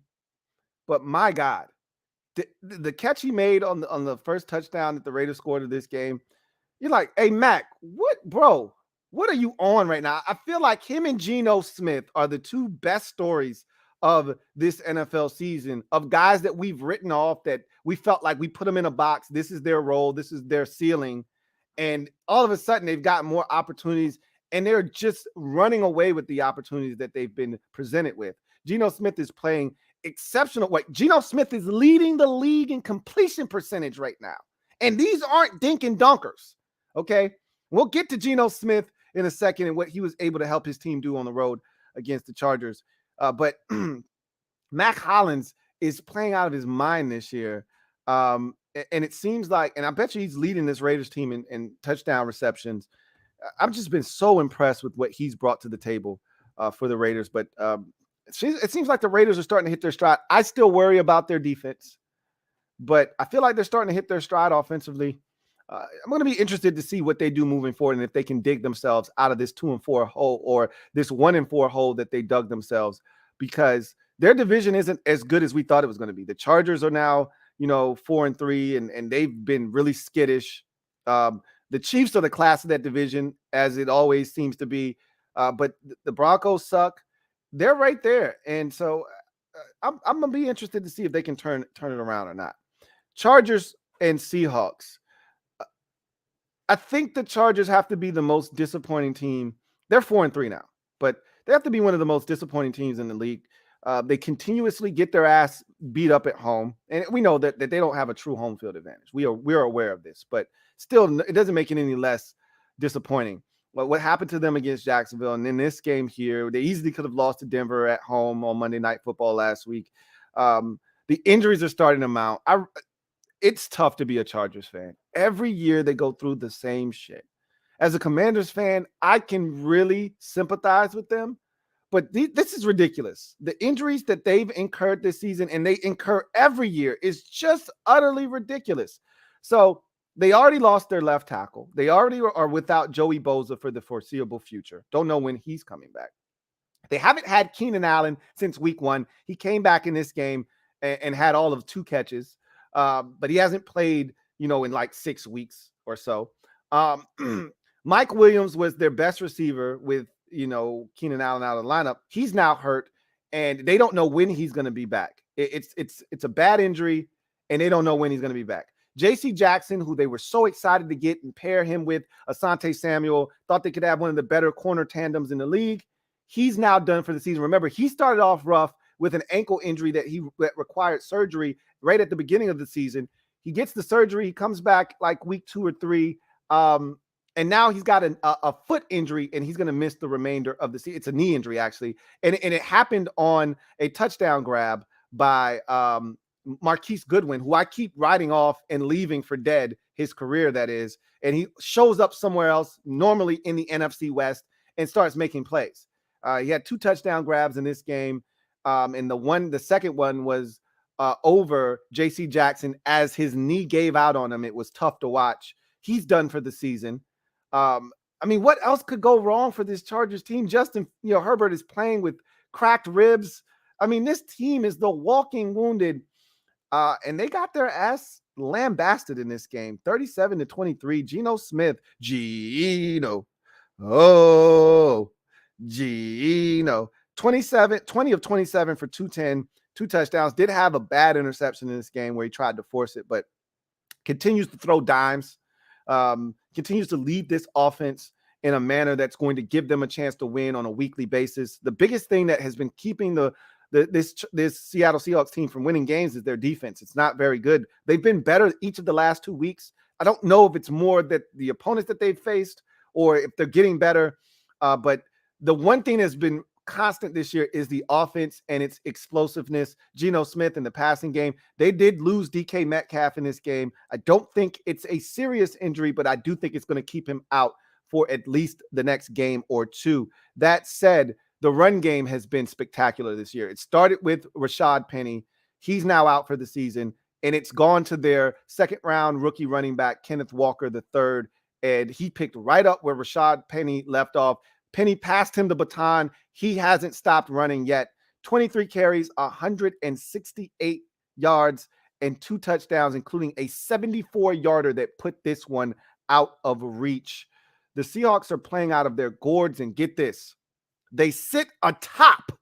But my God, the catch he made on the first touchdown that the Raiders scored in this game, you're like, hey, Mac, what, bro? What are you on right now? I feel like him and Geno Smith are the two best stories of this NFL season, of guys that we've written off, that we felt like we put them in a box. This is their role. This is their ceiling. And all of a sudden, they've got more opportunities, and they're just running away with the opportunities that they've been presented with. Geno Smith is playing exceptional. Wait, Geno Smith is leading the league in completion percentage right now. And these aren't dink and dunkers. Okay. We'll get to Geno Smith in a second and what he was able to help his team do on the road against the Chargers. But Mac Hollins is playing out of his mind this year. And it seems like, and I bet you he's leading this Raiders team in touchdown receptions. I've just been so impressed with what he's brought to the table for the Raiders. But it seems like the Raiders are starting to hit their stride. I still worry about their defense, but I feel like they're starting to hit their stride offensively. I'm going to be interested to see what they do moving forward, and if they can dig themselves out of this 2-4 hole or this 1-4 hole that they dug themselves, because their division isn't as good as we thought it was going to be. The Chargers are now, 4-3, and they've been really skittish. The Chiefs are the class of that division, as it always seems to be. But the Broncos suck. They're right there. And so I'm going to be interested to see if they can turn it around or not. Chargers and Seahawks. I think the Chargers have to be the most disappointing team. They're 4-3 now, but they have to be one of the most disappointing teams in the league. They continuously get their ass beat up at home. And we know that they don't have a true home field advantage. We're aware of this, but still, it doesn't make it any less disappointing. But what happened to them against Jacksonville, and in this game here, they easily could have lost to Denver at home on Monday Night Football last week. The injuries are starting to mount. It's tough to be a Chargers fan. Every year they go through the same shit. As a Commanders fan, I can really sympathize with them, but this is ridiculous. The injuries that they've incurred this season, and they incur every year, is just utterly ridiculous. So they already lost their left tackle. They already are without Joey Bosa for the foreseeable future. Don't know when he's coming back. They haven't had Keenan Allen since week 1. He came back in this game and had all of 2 catches. But he hasn't played, in like 6 weeks or so. Mike Williams was their best receiver with, Keenan Allen out of the lineup. He's now hurt, and they don't know when he's going to be back. It's a bad injury, and they don't know when he's going to be back. J.C. Jackson, who they were so excited to get and pair him with Asante Samuel, thought they could have one of the better corner tandems in the league. He's now done for the season. Remember, he started off rough with an ankle injury that required surgery right at the beginning of the season. He gets the surgery. He comes back like week 2 or 3. And now he's got a foot injury, and he's going to miss the remainder of the season. It's a knee injury, actually. And it happened on a touchdown grab by Marquise Goodwin, who I keep writing off and leaving for dead, his career, that is. And he shows up somewhere else, normally in the NFC West, and starts making plays. He had 2 touchdown grabs in this game. And the second one was over J.C. Jackson as his knee gave out on him. It was tough to watch. He's done for the season. What else could go wrong for this Chargers team? Justin, Herbert is playing with cracked ribs. This team is the walking wounded. And they got their ass lambasted in this game, 37-23. Geno Smith, Geno 20 of 27 for 210, 2 touchdowns. Did have a bad interception in this game where he tried to force it, but continues to throw dimes, continues to lead this offense in a manner that's going to give them a chance to win on a weekly basis. The biggest thing that has been keeping this Seattle Seahawks team from winning games is their defense. It's not very good. They've been better each of the last 2 weeks. I don't know if it's more that the opponents that they've faced or if they're getting better. But the one thing that's been constant this year is the offense and its explosiveness. Geno Smith in the passing game. They did lose DK Metcalf in this game. I don't think it's a serious injury, but I do think it's going to keep him out for at least the next game or two. That said, the run game has been spectacular this year. It started with Rashad Penny. He's now out for the season, and it's gone to their second-round rookie running back, Kenneth Walker III, and he picked right up where Rashad Penny left off. Penny passed him the baton. He hasn't stopped running yet. 23 carries, 168 yards, and 2 touchdowns, including a 74-yarder that put this one out of reach. The Seahawks are playing out of their gourds, and get this, they sit atop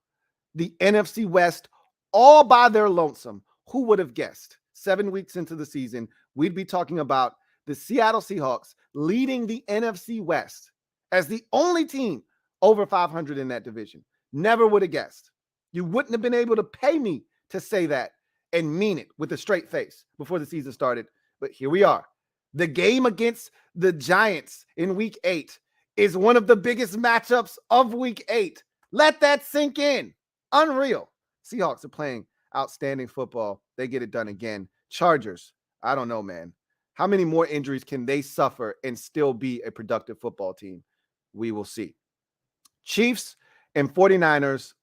the NFC West all by their lonesome. Who would have guessed 7 weeks into the season, we'd be talking about the Seattle Seahawks leading the NFC West as the only team over 500 in that division. Never would have guessed. You wouldn't have been able to pay me to say that and mean it with a straight face before the season started. But here we are. The game against the Giants in week 8 is one of the biggest matchups of week 8. Let that sink in. Unreal. Seahawks are playing outstanding football. They get it done again. Chargers, I don't know, man. How many more injuries can they suffer and still be a productive football team? We will see. Chiefs and 49ers.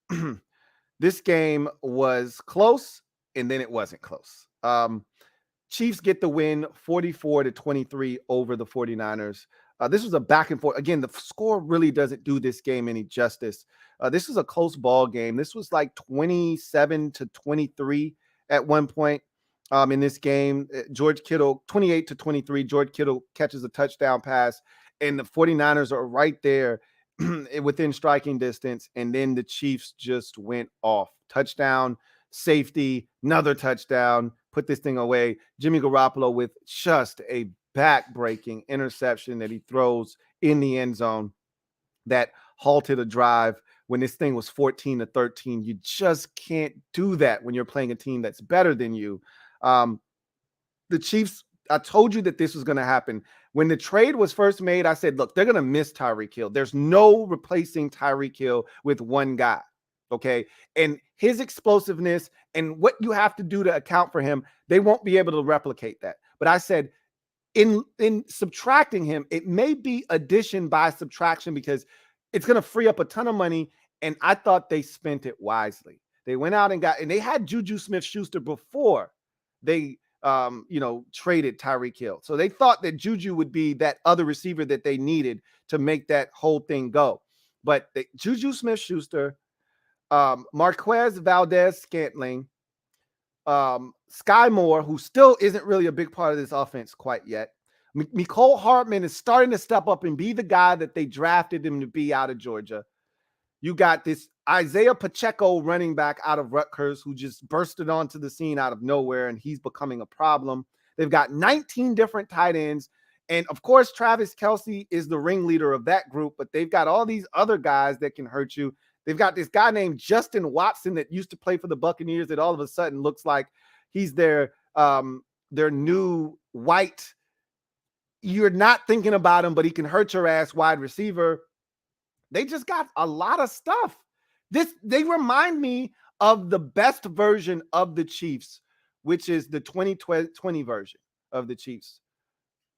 This game was close, and then it wasn't close. Chiefs get the win 44-23 over the 49ers. This was a back and forth. Again, the score really doesn't do this game any justice. This was a close ball game. This was like 27-23 at one point in this game. George Kittle, 28-23. George Kittle catches a touchdown pass, and the 49ers are right there within striking distance. And then the Chiefs just went off. Touchdown, safety, another touchdown, put this thing away. Jimmy Garoppolo with just a back-breaking interception that he throws in the end zone that halted a drive when this thing was 14-13. You just can't do that when you're playing a team that's better than you. The Chiefs, I told you that this was going to happen. When the trade was first made, I said, look, they're going to miss Tyreek Hill. There's no replacing Tyreek Hill with one guy. Okay. And his explosiveness and what you have to do to account for him, they won't be able to replicate that. But I said, in subtracting him, it may be addition by subtraction because it's going to free up a ton of money. And I thought they spent it wisely. They went out and they had Juju Smith-Schuster before they, traded Tyreek Hill. So they thought that Juju would be that other receiver that they needed to make that whole thing go. But Juju Smith-Schuster, Marquez Valdez-Scantling, Sky Moore, who still isn't really a big part of this offense quite yet. Mecole Hardman is starting to step up and be the guy that they drafted him to be out of Georgia. You got this Isaiah Pacheco running back out of Rutgers who just bursted onto the scene out of nowhere, and he's becoming a problem. They've got 19 different tight ends. And, of course, Travis Kelce is the ringleader of that group, but they've got all these other guys that can hurt you. They've got this guy named Justin Watson that used to play for the Buccaneers that all of a sudden looks like he's their new white. You're not thinking about him, but he can hurt your ass wide receiver. They just got a lot of stuff. They remind me of the best version of the Chiefs, which is the 2020 version of the Chiefs.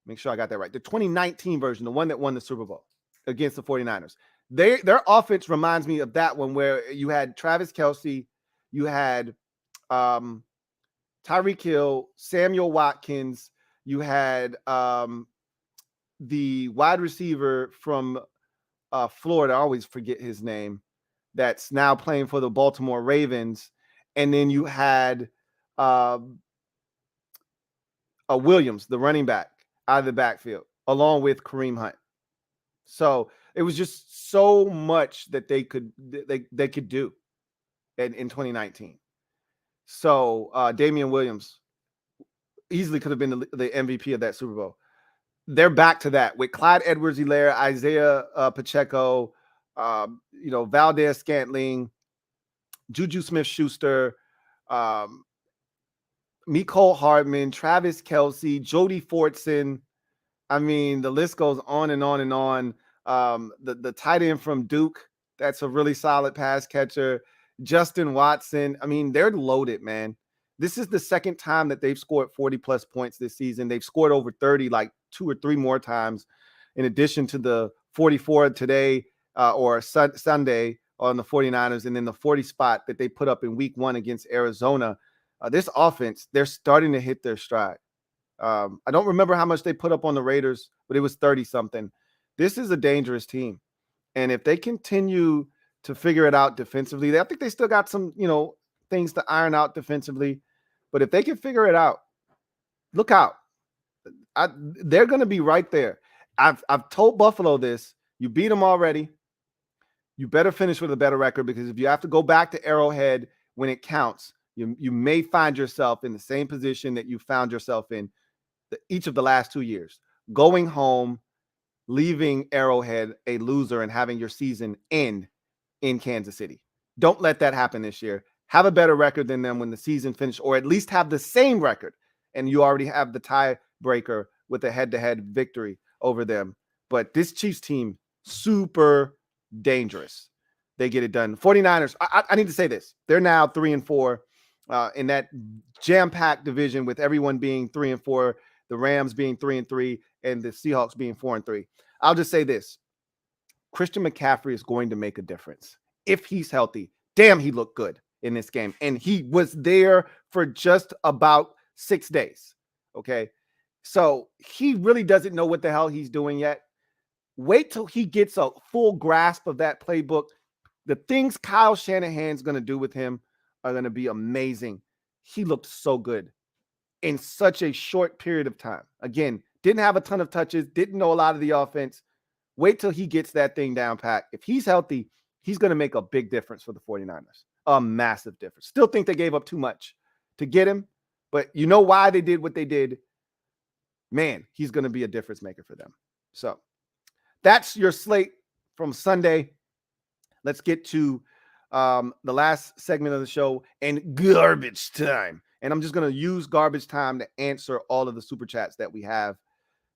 Make sure I got that right. The 2019 version, the one that won the Super Bowl against the 49ers. Their offense reminds me of that one where you had Travis Kelce, you had Tyreek Hill, Samuel Watkins, you had the wide receiver from Florida, I always forget his name, that's now playing for the Baltimore Ravens. And then you had Williams, the running back, out of the backfield, along with Kareem Hunt. So it was just so much that they could do in 2019. So Damian Williams easily could have been the MVP of that Super Bowl. They're back to that with Clyde Edwards-Helaire, Isaiah Pacheco, Valdez Scantling, Juju Smith-Schuster, Mecole Hardman, Travis Kelce, Jody Fortson. I mean, the list goes on and on and on. The tight end from Duke, That's a really solid pass catcher. Justin Watson. I mean, they're loaded, man. This is the second time that they've scored 40 plus points this season. They've scored over 30 like 2 or 3 more times, in addition to the 44 today or Sunday on the 49ers, and then the 40 spot that they put up in week 1 against Arizona. This offense, they're starting to hit their stride. I don't remember how much they put up on the Raiders, but it was 30 something. This is a dangerous team. And if they continue to figure it out defensively, I think they still got some, things to iron out defensively. But if they can figure it out, look out. They're going to be right there. I've told Buffalo this. You beat them already. You better finish with a better record, because if you have to go back to Arrowhead when it counts, you may find yourself in the same position that you found yourself in each of the last 2 years. Going home, leaving Arrowhead a loser, and having your season end in Kansas City. Don't let that happen this year. Have a better record than them when the season finishes, or at least have the same record, and you already have the tiebreaker with a head-to-head victory over them. But this Chiefs team, super dangerous. They get it done. 49ers, I need to say this. They're now 3-4 in that jam-packed division, with everyone being 3-4, the Rams being 3-3, and the Seahawks being 4-3. I'll just say this. Christian McCaffrey is going to make a difference. If he's healthy, damn, he looked good in this game. And he was there for just about 6 days. Okay. So he really doesn't know what the hell he's doing yet. Wait till he gets a full grasp of that playbook. The things Kyle Shanahan's going to do with him are going to be amazing. He looked so good in such a short period of time. Again, didn't have a ton of touches, didn't know a lot of the offense. Wait till he gets that thing down pat. If he's healthy, he's going to make a big difference for the 49ers. A massive difference. Still think they gave up too much to get him, but you know why they did what they did. Man, he's going to be a difference maker for them. So that's your slate from Sunday. Let's get to the last segment of the show, and garbage time. And I'm just going to use garbage time to answer all of the super chats that we have.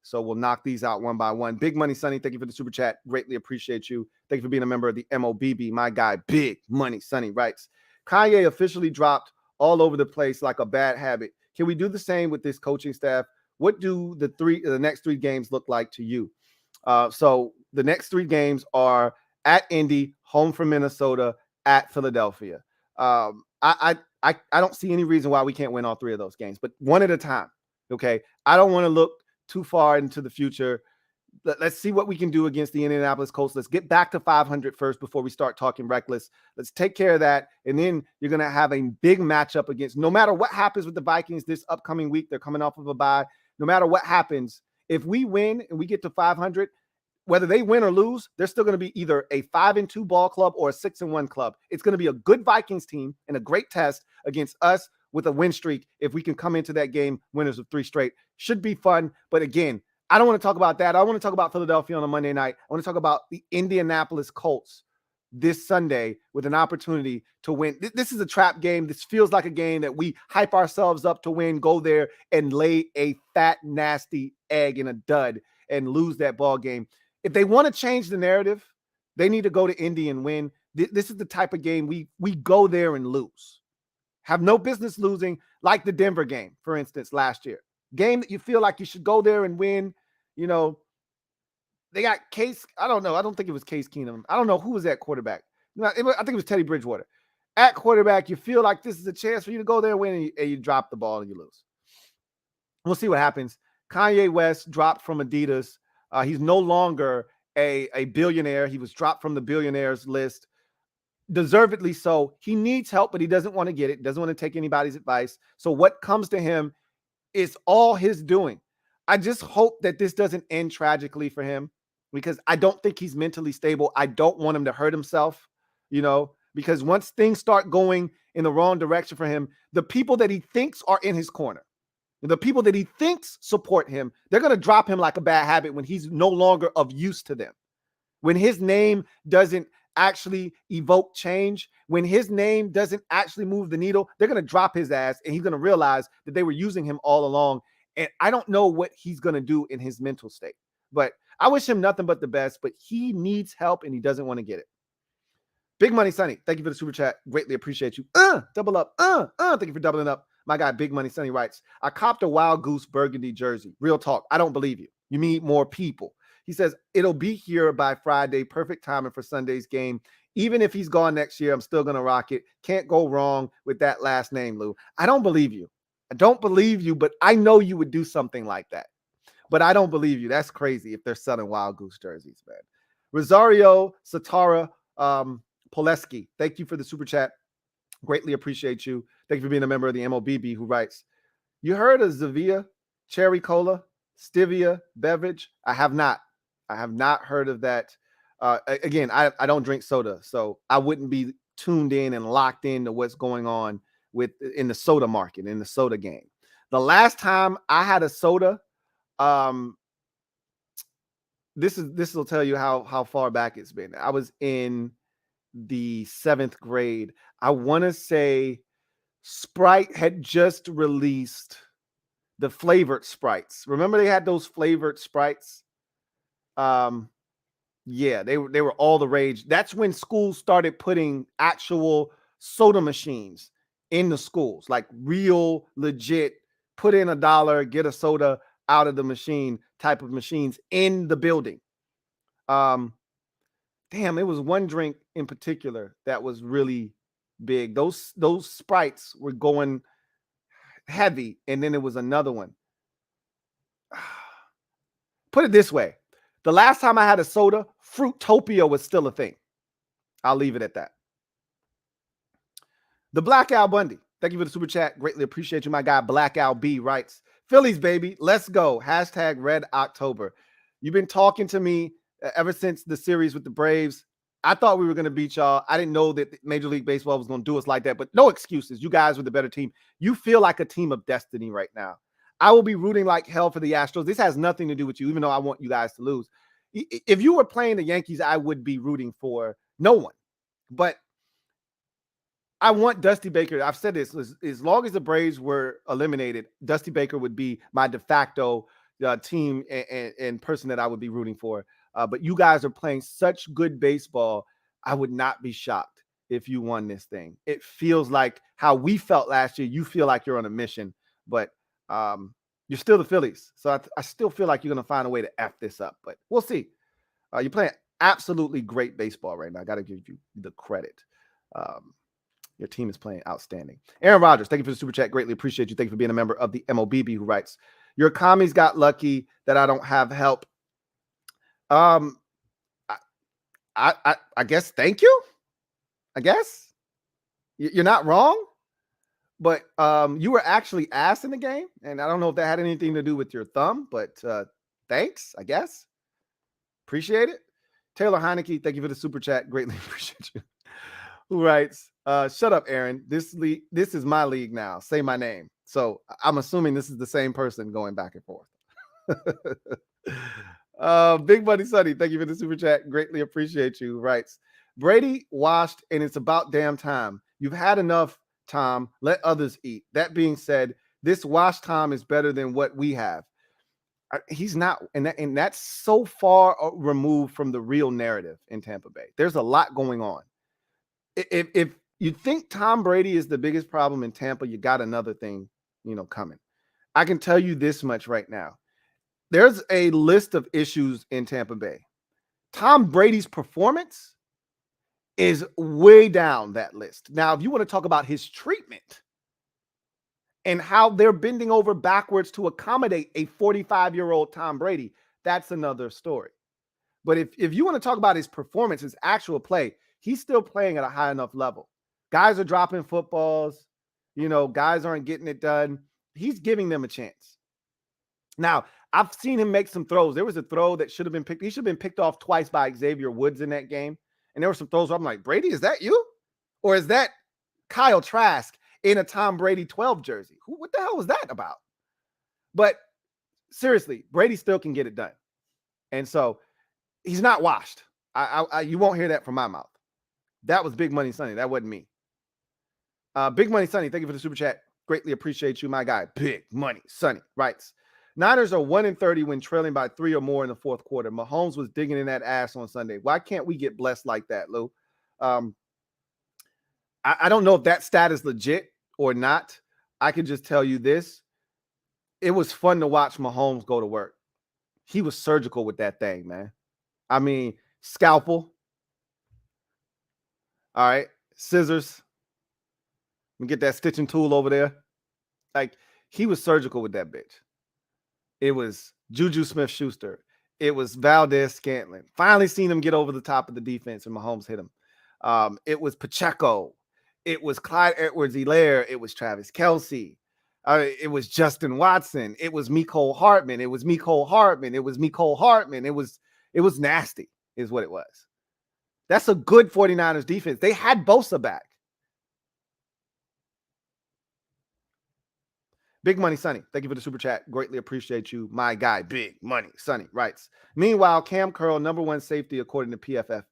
So we'll knock these out one by one. Big Money Sonny, thank you for the super chat. Greatly appreciate you. Thank you for being a member of the MOBB. My guy, Big Money Sonny writes, Kanye officially dropped all over the place like a bad habit. Can we do the same with this coaching staff? What do the next 3 games look like to you? So the next 3 games are at Indy, home for Minnesota, at Philadelphia. I don't see any reason why we can't win all 3 of those games, but one at a time. Okay. I don't want to look too far into the future. Let's see what we can do against the Indianapolis Colts. Let's get back to 500 first before we start talking reckless. Let's take care of that. And then you're going to have a big matchup against, no matter what happens with the Vikings this upcoming week, they're coming off of a bye. No matter what happens, if we win and we get to 500, whether they win or lose, they're still going to be either a 5-2 ball club or a 6-1 club. It's going to be a good Vikings team and a great test against us with a win streak. If we can come into that game winners of 3 straight, should be fun. But again, I don't want to talk about that. I want to talk about Philadelphia on a Monday night. I want to talk about the Indianapolis Colts this Sunday with an opportunity to win. This is a trap game. This feels like a game that we hype ourselves up to win, go there and lay a fat, nasty egg in a dud and lose that ball game. If they want to change the narrative, they need to go to Indy and win. This is the type of game we go there and lose. Have no business losing, like the Denver game, for instance, last year. Game that you feel like you should go there and win. You know, they got Case. I don't know. I don't think it was Case Keenum. I don't know who was at quarterback. I think it was Teddy Bridgewater. At quarterback, you feel like this is a chance for you to go there and win, and you drop the ball and you lose. We'll see what happens. Kanye West dropped from Adidas. He's no longer a billionaire. He was dropped from the billionaires list. Deservedly so. He needs help, but he doesn't want to get it. Doesn't want to take anybody's advice. So what comes to him is all his doing. I just hope that this doesn't end tragically for him, because I don't think he's mentally stable. I don't want him to hurt himself, because once things start going in the wrong direction for him, the people that he thinks are in his corner, the people that he thinks support him, they're going to drop him like a bad habit when he's no longer of use to them. When his name doesn't actually evoke change, when his name doesn't actually move the needle, they're going to drop his ass, and he's going to realize that they were using him all along. And I don't know what he's going to do in his mental state, but I wish him nothing but the best, but he needs help and he doesn't want to get it. Big Money Sonny, thank you for the super chat. Greatly appreciate you. Double up. Thank you for doubling up. My guy, Big Money Sonny writes, I copped a Wild Goose burgundy jersey. Real talk. I don't believe you. You need more people. He says, it'll be here by Friday. Perfect timing for Sunday's game. Even if he's gone next year, I'm still going to rock it. Can't go wrong with that last name, Lou. I don't believe you. I don't believe you, but I know you would do something like that. But I don't believe you. That's crazy if they're selling Wild Goose jerseys, man. Rosario Satara Poleski, thank you for the super chat. Greatly appreciate you. Thank you for being a member of the MOBB who writes, you heard of Zavia, cherry cola, stevia beverage? I have not. I have not heard of that. Again, I don't drink soda, so I wouldn't be tuned in and locked into what's going on in the soda market, in the soda game. The last time I had a soda, this will tell you how far back it's been. I was in the 7th grade. I want to say Sprite had just released the flavored Sprites. Remember they had those flavored Sprites? Yeah, they were all the rage. That's when schools started putting actual soda machines in the schools, like real legit, put in $1, get a soda out of the machine type of machines in the building. Damn, it was one drink in particular that was really big. Those Sprites were going heavy, and then there was another one. Put it this way. The last time I had a soda, Fruitopia was still a thing. I'll leave it at that. The Black Al Bundy. Thank you for the super chat. Greatly appreciate you. My guy, Black Al B writes, Phillies, baby. Let's go. Hashtag Red October. You've been talking to me ever since the series with the Braves. I thought we were going to beat y'all. I didn't know that Major League Baseball was going to do us like that, but no excuses. You guys were the better team. You feel like a team of destiny right now. I will be rooting like hell for the Astros. This has nothing to do with you, even though I want you guys to lose. If you were playing the Yankees, I would be rooting for no one. But I want Dusty Baker. I've said this, as long as the Braves were eliminated, Dusty Baker would be my de facto team and person that I would be rooting for. But you guys are playing such good baseball. I would not be shocked if you won this thing. It feels like how we felt last year. You feel like you're on a mission, but you're still the Phillies. So I still feel like you're going to find a way to F this up, but we'll see. You're playing absolutely great baseball right now. I got to give you the credit. Your team is playing outstanding. Aaron Rodgers, thank you for the super chat. Greatly appreciate you. Thank you for being a member of the MOBB who writes, your commies got lucky that I don't have help. I guess, thank you. I guess you're not wrong, but you were actually ass in the game. And I don't know if that had anything to do with your thumb, but thanks, I guess. Appreciate it. Taylor Heineke, thank you for the super chat. Greatly appreciate you. Who writes, shut up, Aaron. This is my league now. Say my name. So I'm assuming this is the same person going back and forth. Big Buddy Sonny, thank you for the super chat. Greatly appreciate you. Writes, Brady washed, and it's about damn time. You've had enough, Tom. Let others eat. That being said, this wash time is better than what we have. He's not, and that's so far removed from the real narrative in Tampa Bay. There's a lot going on. If you think Tom Brady is the biggest problem in Tampa, you got another thing, coming. I can tell you this much right now. There's a list of issues in Tampa Bay. Tom Brady's performance is way down that list. Now, if you want to talk about his treatment and how they're bending over backwards to accommodate a 45-year-old Tom Brady, that's another story. But if you want to talk about his performance, his actual play, he's still playing at a high enough level. Guys are dropping footballs. Guys aren't getting it done. He's giving them a chance. Now, I've seen him make some throws. There was a throw that should have been picked. He should have been picked off twice by Xavier Woods in that game. And there were some throws where I'm like, Brady, is that you? Or is that Kyle Trask in a Tom Brady 12 jersey? What the hell was that about? But seriously, Brady still can get it done. And so he's not washed. You won't hear that from my mouth. That was Big Money Sonny. That wasn't me. Big Money Sonny, thank you for the super chat. Greatly appreciate you, my guy. Big Money Sonny writes, Niners are 1-30 when trailing by 3 or more in the fourth quarter. Mahomes was digging in that ass on Sunday. Why can't we get blessed like that, Lou? I don't know if that stat is legit or not. I can just tell you this. It was fun to watch Mahomes go to work. He was surgical with that thing, man. I mean, scalpel. All right. Scissors. Let me get that stitching tool over there. Like, he was surgical with that bitch. It was Juju Smith-Schuster. It was Valdez-Scantling. Finally seen him get over the top of the defense and Mahomes hit him. It was Pacheco. It was Clyde Edwards-Helaire. It was Travis Kelce. It was Justin Watson. It was Mecole Hardman. It was Mecole Hardman. It was Mecole Hardman. It was nasty is what it was. That's a good 49ers defense. They had Bosa back. Big Money Sonny, thank you for the super chat. Greatly appreciate you, my guy. Big Money Sonny writes, meanwhile, Cam Curl, number one safety according to PFF.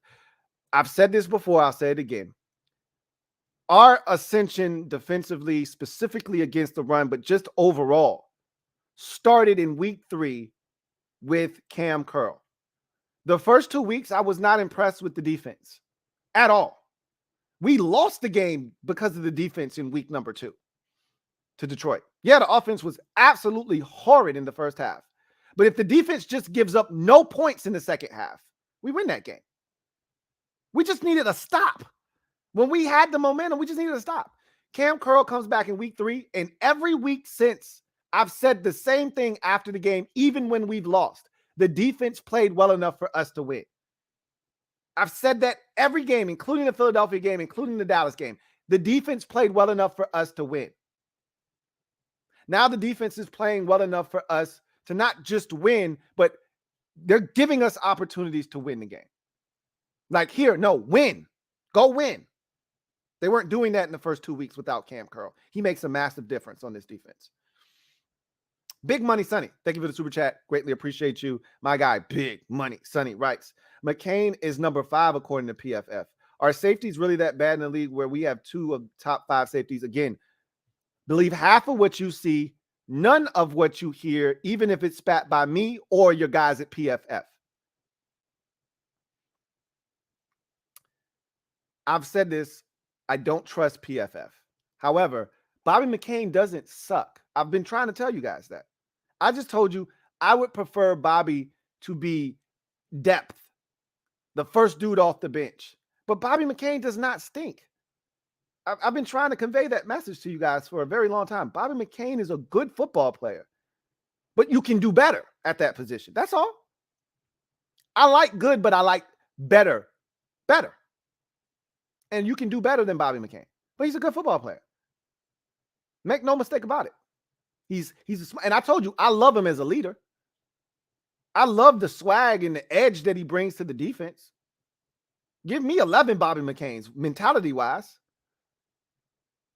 I've said this before, I'll say it again. Our ascension defensively, specifically against the run, but just overall, started in week 3 with Cam Curl. The first 2 weeks, I was not impressed with the defense at all. We lost the game because of the defense in week number 2 to Detroit. Yeah, the offense was absolutely horrid in the first half. But if the defense just gives up no points in the second half, we win that game. We just needed a stop. When we had the momentum, we just needed a stop. Cam Curl comes back in week 3, and every week since, I've said the same thing after the game, even when we've lost. The defense played well enough for us to win. I've said that every game, including the Philadelphia game, including the Dallas game. The defense played well enough for us to win. Now the defense is playing well enough for us to not just win, but they're giving us opportunities to win the game. Like here, no, win. Go win. They weren't doing that in the first 2 weeks without Cam Curl. He makes a massive difference on this defense. Big Money Sonny, thank you for the super chat. Greatly appreciate you. My guy, Big Money Sonny writes, McCain is number 5 according to PFF. Are safeties really that bad in the league where we have 2 of top 5 safeties? Again, believe half of what you see, none of what you hear, even if it's spat by me or your guys at PFF. I've said this, I don't trust PFF. However, Bobby McCain doesn't suck. I've been trying to tell you guys that. I just told you I would prefer Bobby to be depth, the first dude off the bench. But Bobby McCain does not stink. I've been trying to convey that message to you guys for a very long time. Bobby McCain is a good football player, but you can do better at that position. That's all. I like good, but I like better. And you can do better than Bobby McCain, but he's a good football player. Make no mistake about it. And I told you, I love him as a leader. I love the swag and the edge that he brings to the defense. Give me 11 Bobby McCains mentality-wise.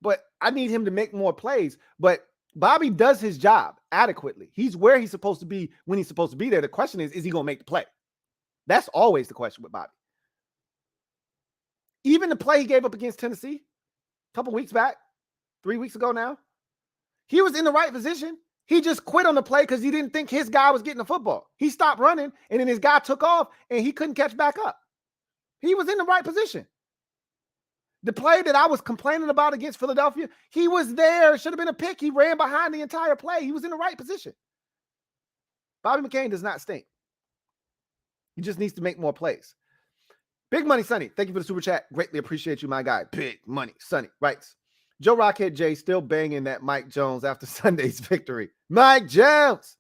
But I need him to make more plays. But Bobby does his job adequately. He's where he's supposed to be when he's supposed to be there. The question is he going to make the play? That's always the question with Bobby. Even the play he gave up against Tennessee a couple weeks back, 3 weeks ago now, he was in the right position. He just quit on the play because he didn't think his guy was getting the football. He stopped running, and then his guy took off, and he couldn't catch back up. He was in the right position. The play that I was complaining about against Philadelphia, he was there. It should have been a pick. He ran behind the entire play. He was in the right position. Bobby McCain does not stink. He just needs to make more plays. Big Money Sonny, thank you for the super chat. Greatly appreciate you, my guy. Big Money Sonny writes, Joe Rockhead J still banging that Mike Jones after Sunday's victory. Mike Jones.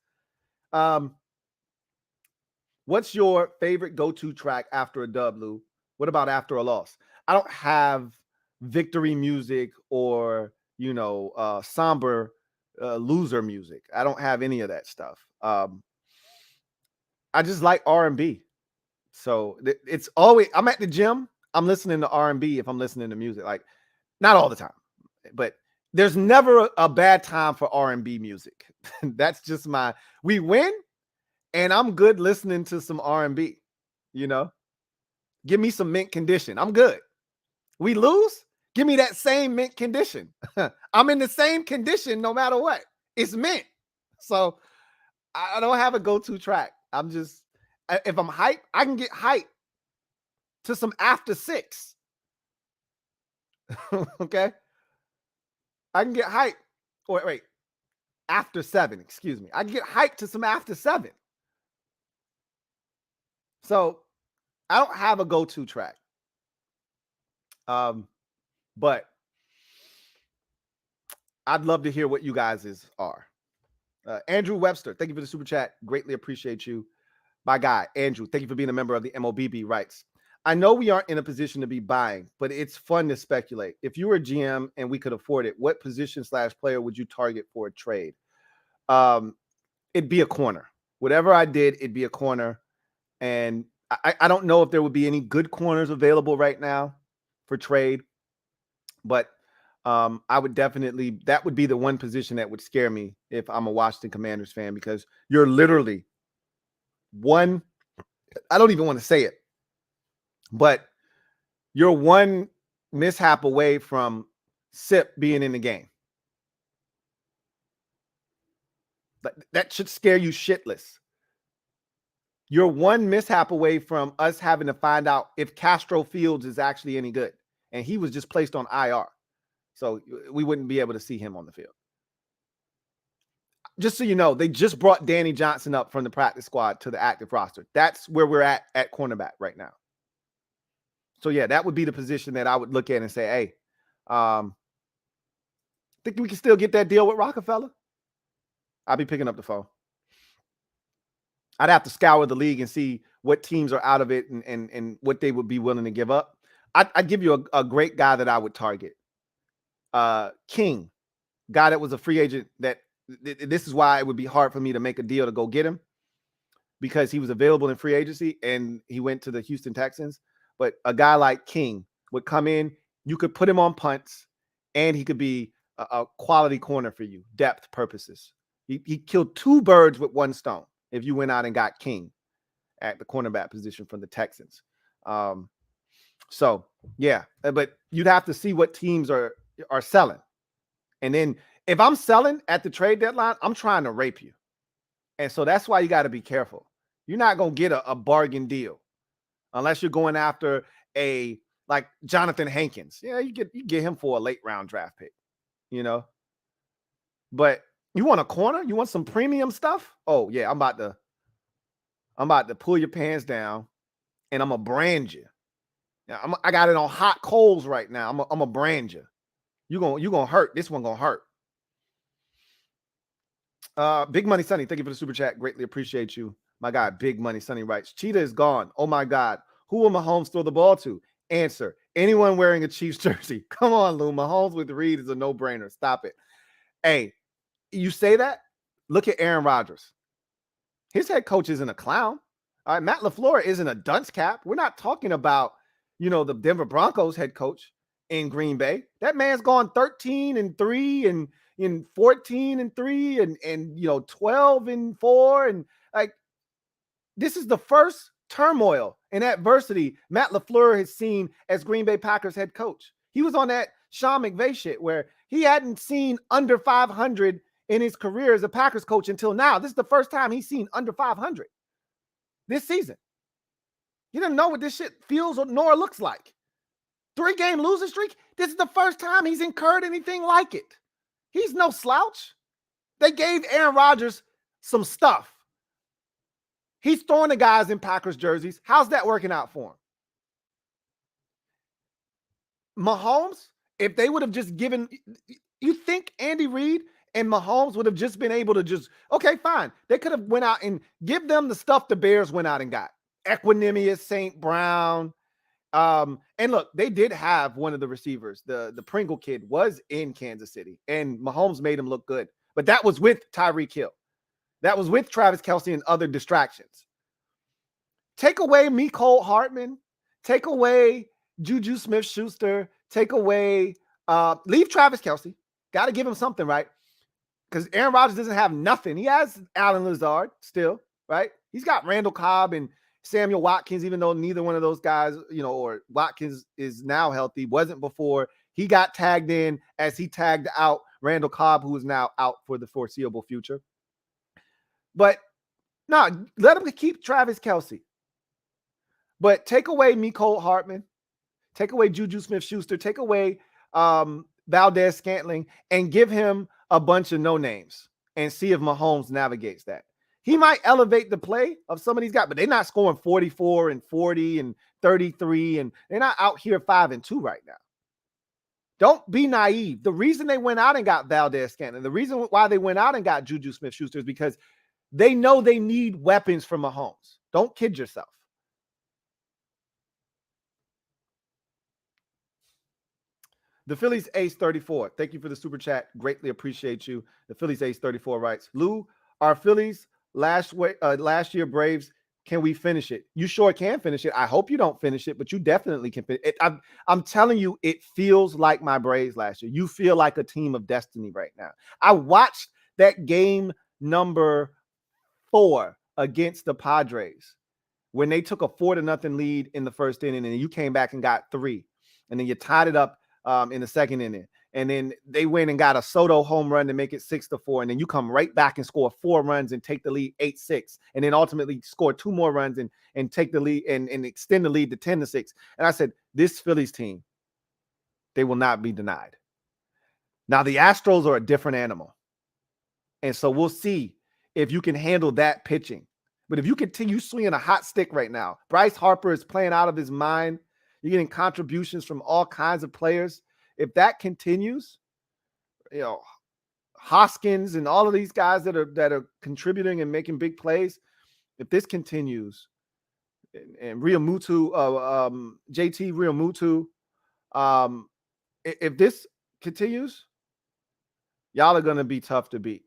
What's your favorite go-to track after a dub, Lou? What about after a loss? I don't have victory music or, somber loser music. I don't have any of that stuff. I just like R&B. So it's always, I'm at the gym, I'm listening to R&B if I'm listening to music. Like, not all the time, but there's never a bad time for R&B music. That's just we win, and I'm good listening to some R&B, Give me some mint condition. I'm good. We lose, give me that same mint condition. I'm in the same condition no matter what. It's mint. So I don't have a go-to track. If I'm hyped, I can get hyped to some After 6. Okay. I can get hyped. Or wait, after 7, excuse me. I can get hyped to some after 7. So I don't have a go-to track. But I'd love to hear what you guys' are. Andrew Webster, thank you for the super chat. Greatly appreciate you. My guy, Andrew, thank you for being a member of the MOBB writes. I know we aren't in a position to be buying, but it's fun to speculate. If you were a GM and we could afford it, what position/player would you target for a trade? It'd be a corner. Whatever I did, it'd be a corner. And I don't know if there would be any good corners available right now for trade, but I would definitely, that would be the one position that would scare me if I'm a Washington Commanders fan, because you're literally one, I don't even want to say it, but you're one mishap away from SIP being in the game. That should scare you shitless. You're one mishap away from us having to find out if Castro Fields is actually any good. And he was just placed on IR. So we wouldn't be able to see him on the field. Just so you know, they just brought Danny Johnson up from the practice squad to the active roster. That's where we're at cornerback right now. So, yeah, that would be the position that I would look at and say, hey, think we can still get that deal with Rockefeller? I'll be picking up the phone. I'd have to scour the league and see what teams are out of it and what they would be willing to give up. I'd give you a great guy that I would target. King, guy that was a free agent, that this is why it would be hard for me to make a deal to go get him, because he was available in free agency and he went to the Houston Texans. But a guy like King would come in, you could put him on punts, and he could be a quality corner for you, depth purposes. He killed 2 birds with 1 stone if you went out and got King at the cornerback position from the Texans. So, yeah, but you'd have to see what teams are selling. And then if I'm selling at the trade deadline, I'm trying to rape you. And so that's why you got to be careful. You're not going to get a bargain deal unless you're going after like Jonathan Hankins. Yeah, you get him for a late round draft pick, you know. But you want a corner? You want some premium stuff? Oh, yeah, I'm about to pull your pants down and I'm going to brand you. Now, I got it on hot coals right now. I'm going to brand you. You're going to hurt. This one going to hurt. Big Money Sonny, thank you for the super chat. Greatly appreciate you. My guy, Big Money Sonny writes, Cheetah is gone. Oh, my God. Who will Mahomes throw the ball to? Answer, anyone wearing a Chiefs jersey. Come on, Lou. Mahomes with Reed is a no-brainer. Stop it. Hey, you say that? Look at Aaron Rodgers. His head coach isn't a clown. All right, Matt LaFleur isn't a dunce cap. We're not talking about, the Denver Broncos head coach in Green Bay. That man's gone 13-3 and in 14-3 and 12-4. And like, this is the first turmoil and adversity Matt LaFleur has seen as Green Bay Packers head coach. He was on that Sean McVay shit where he hadn't seen under 500 in his career as a Packers coach until now. This is the first time he's seen under 500 this season. He doesn't know what this shit feels nor looks like. 3-game losing streak. This is the first time he's incurred anything like it. He's no slouch. They gave Aaron Rodgers some stuff. He's throwing the guys in Packers jerseys. How's that working out for him? Mahomes, if they would have just given, you think Andy Reid and Mahomes would have just been able to just, okay, fine. They could have went out and give them the stuff the Bears went out and got. Equanimous, St. Brown. And look, they did have one of the receivers. The Pringle kid was in Kansas City, and Mahomes made him look good. But that was with Tyreek Hill. That was with Travis Kelce and other distractions. Take away Mecole Hardman. Take away Juju Smith-Schuster. Take away, leave Travis Kelce. Got to give him something, right? Because Aaron Rodgers doesn't have nothing. He has Allen Lazard still, right? He's got Randall Cobb and Samuel Watkins, even though neither one of those guys, or Watkins is now healthy, wasn't before. He got tagged in as he tagged out Randall Cobb, who is now out for the foreseeable future. But no, let him keep Travis Kelce. But take away Mecole Hardman. Take away Juju Smith-Schuster. Take away Valdez Scantling and give him a bunch of no names and see if Mahomes navigates that. He might elevate the play of some of these guys, but they're not scoring 44 and 40 and 33, and they're not out here 5-2 right now. Don't be naive. The reason they went out and got Valdez Scantling, the reason why they went out and got Juju Smith-Schuster is because they know they need weapons from Mahomes. Don't kid yourself. The Phillies Ace 34. Thank you for the super chat. Greatly appreciate you. The Phillies Ace 34 writes, Lou, our Phillies last year Braves, can we finish it? You sure can finish it. I hope you don't finish it, but you definitely can finish it. I'm telling you, it feels like my Braves last year. You feel like a team of destiny right now. I watched that game number 4 against the Padres when they took a 4-0 lead in the first inning, and you came back and got 3, and then you tied it up in the second inning. And then they went and got a Soto home run to make it 6-4. And then you come right back and score 4 runs and take the lead 8-6. And then ultimately score 2 more runs and take the lead and extend the lead to 10-6. And I said, this Phillies team, they will not be denied. Now, the Astros are a different animal. And so we'll see if you can handle that pitching. But if you continue swinging a hot stick right now, Bryce Harper is playing out of his mind. You're getting contributions from all kinds of players. If that continues, Hoskins and all of these guys that are contributing and making big plays, if this continues, and JT Realmuto, if this continues, y'all are going to be tough to beat.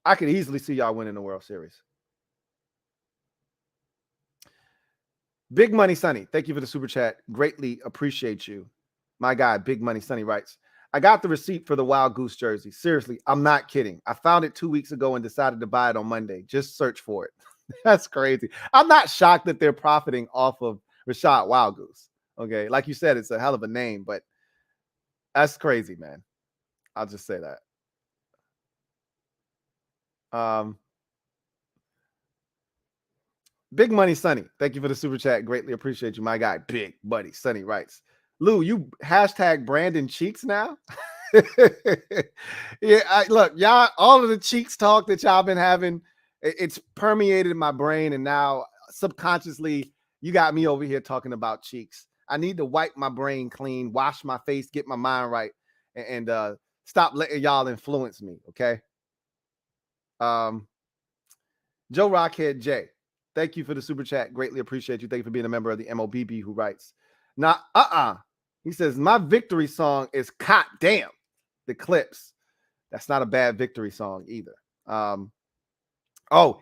I could easily see y'all winning the World Series. Big Money Sonny, thank you for the super chat. Greatly appreciate you. My guy, Big Money Sonny writes, I got the receipt for the Wild Goose jersey. Seriously, I'm not kidding. I found it 2 weeks ago and decided to buy it on Monday. Just search for it. That's crazy. I'm not shocked that they're profiting off of Rashad Wild Goose. Okay, like you said, it's a hell of a name, but that's crazy, man. I'll just say that. Big Money Sonny, thank you for the super chat. Greatly appreciate you, my guy. Big Money Sonny writes, Lou, you hashtag Brandon Cheeks now? Yeah, look, y'all, all of the Cheeks talk that y'all been having, it's permeated my brain, and now subconsciously you got me over here talking about Cheeks. I need to wipe my brain clean, wash my face, get my mind right, and stop letting y'all influence me, okay? Joe Rockhead J, thank you for the super chat. Greatly appreciate you. Thank you for being a member of the MOBB who writes, he says, my victory song is "Cot Damn" the Clips. That's not a bad victory song either.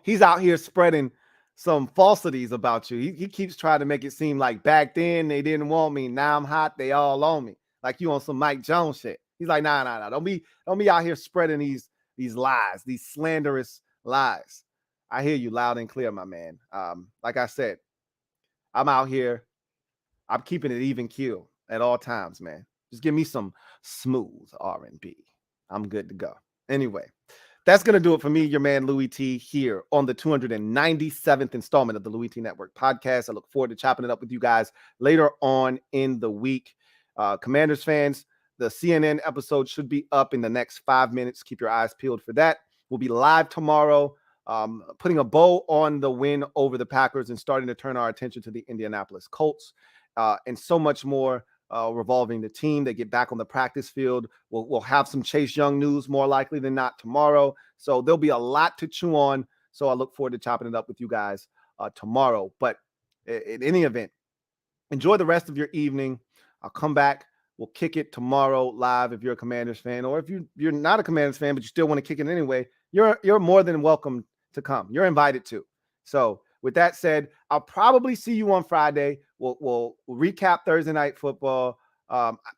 He's out here spreading some falsities about you. He keeps trying to make it seem like back then they didn't want me. Now I'm hot. They all on me. Like you on some Mike Jones shit. He's like, nah. Don't be out here spreading these lies, these slanderous lies. I hear you loud and clear, my man. Like I said, I'm out here. I'm keeping it even keel at all times, man. Just give me some smooth R&B. I'm good to go. Anyway, that's going to do it for me, your man Louie T, here on the 297th installment of the Louie T Network podcast. I look forward to chopping it up with you guys later on in the week. Commanders fans, the CNN episode should be up in the next 5 minutes. Keep your eyes peeled for that. We'll be live tomorrow, putting a bow on the win over the Packers and starting to turn our attention to the Indianapolis Colts, and so much more revolving the team. They get back on the practice field. We'll have some Chase Young news more likely than not tomorrow. So there'll be a lot to chew on. So I look forward to chopping it up with you guys tomorrow. But in any event, enjoy the rest of your evening. I'll come back. We'll kick it tomorrow live if you're a Commanders fan, or if you're not a Commanders fan, but you still want to kick it anyway, you're more than welcome to come. You're invited to. So with that said, I'll probably see you on Friday. We'll recap Thursday night football.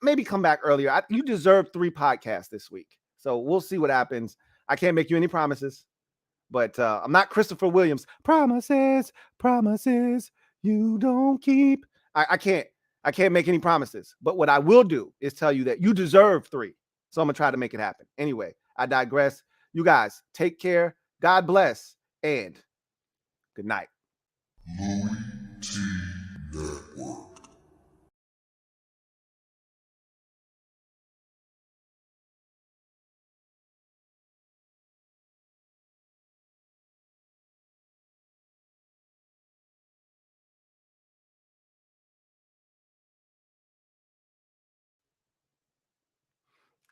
Maybe come back earlier. You deserve 3 podcasts this week. So we'll see what happens. I can't make you any promises, but I'm not Christopher Williams. Promises you don't keep. I can't make any promises. But what I will do is tell you that you deserve 3. So I'm going to try to make it happen. Anyway, I digress. You guys, take care. God bless, and good night. LouieTeeNetwork.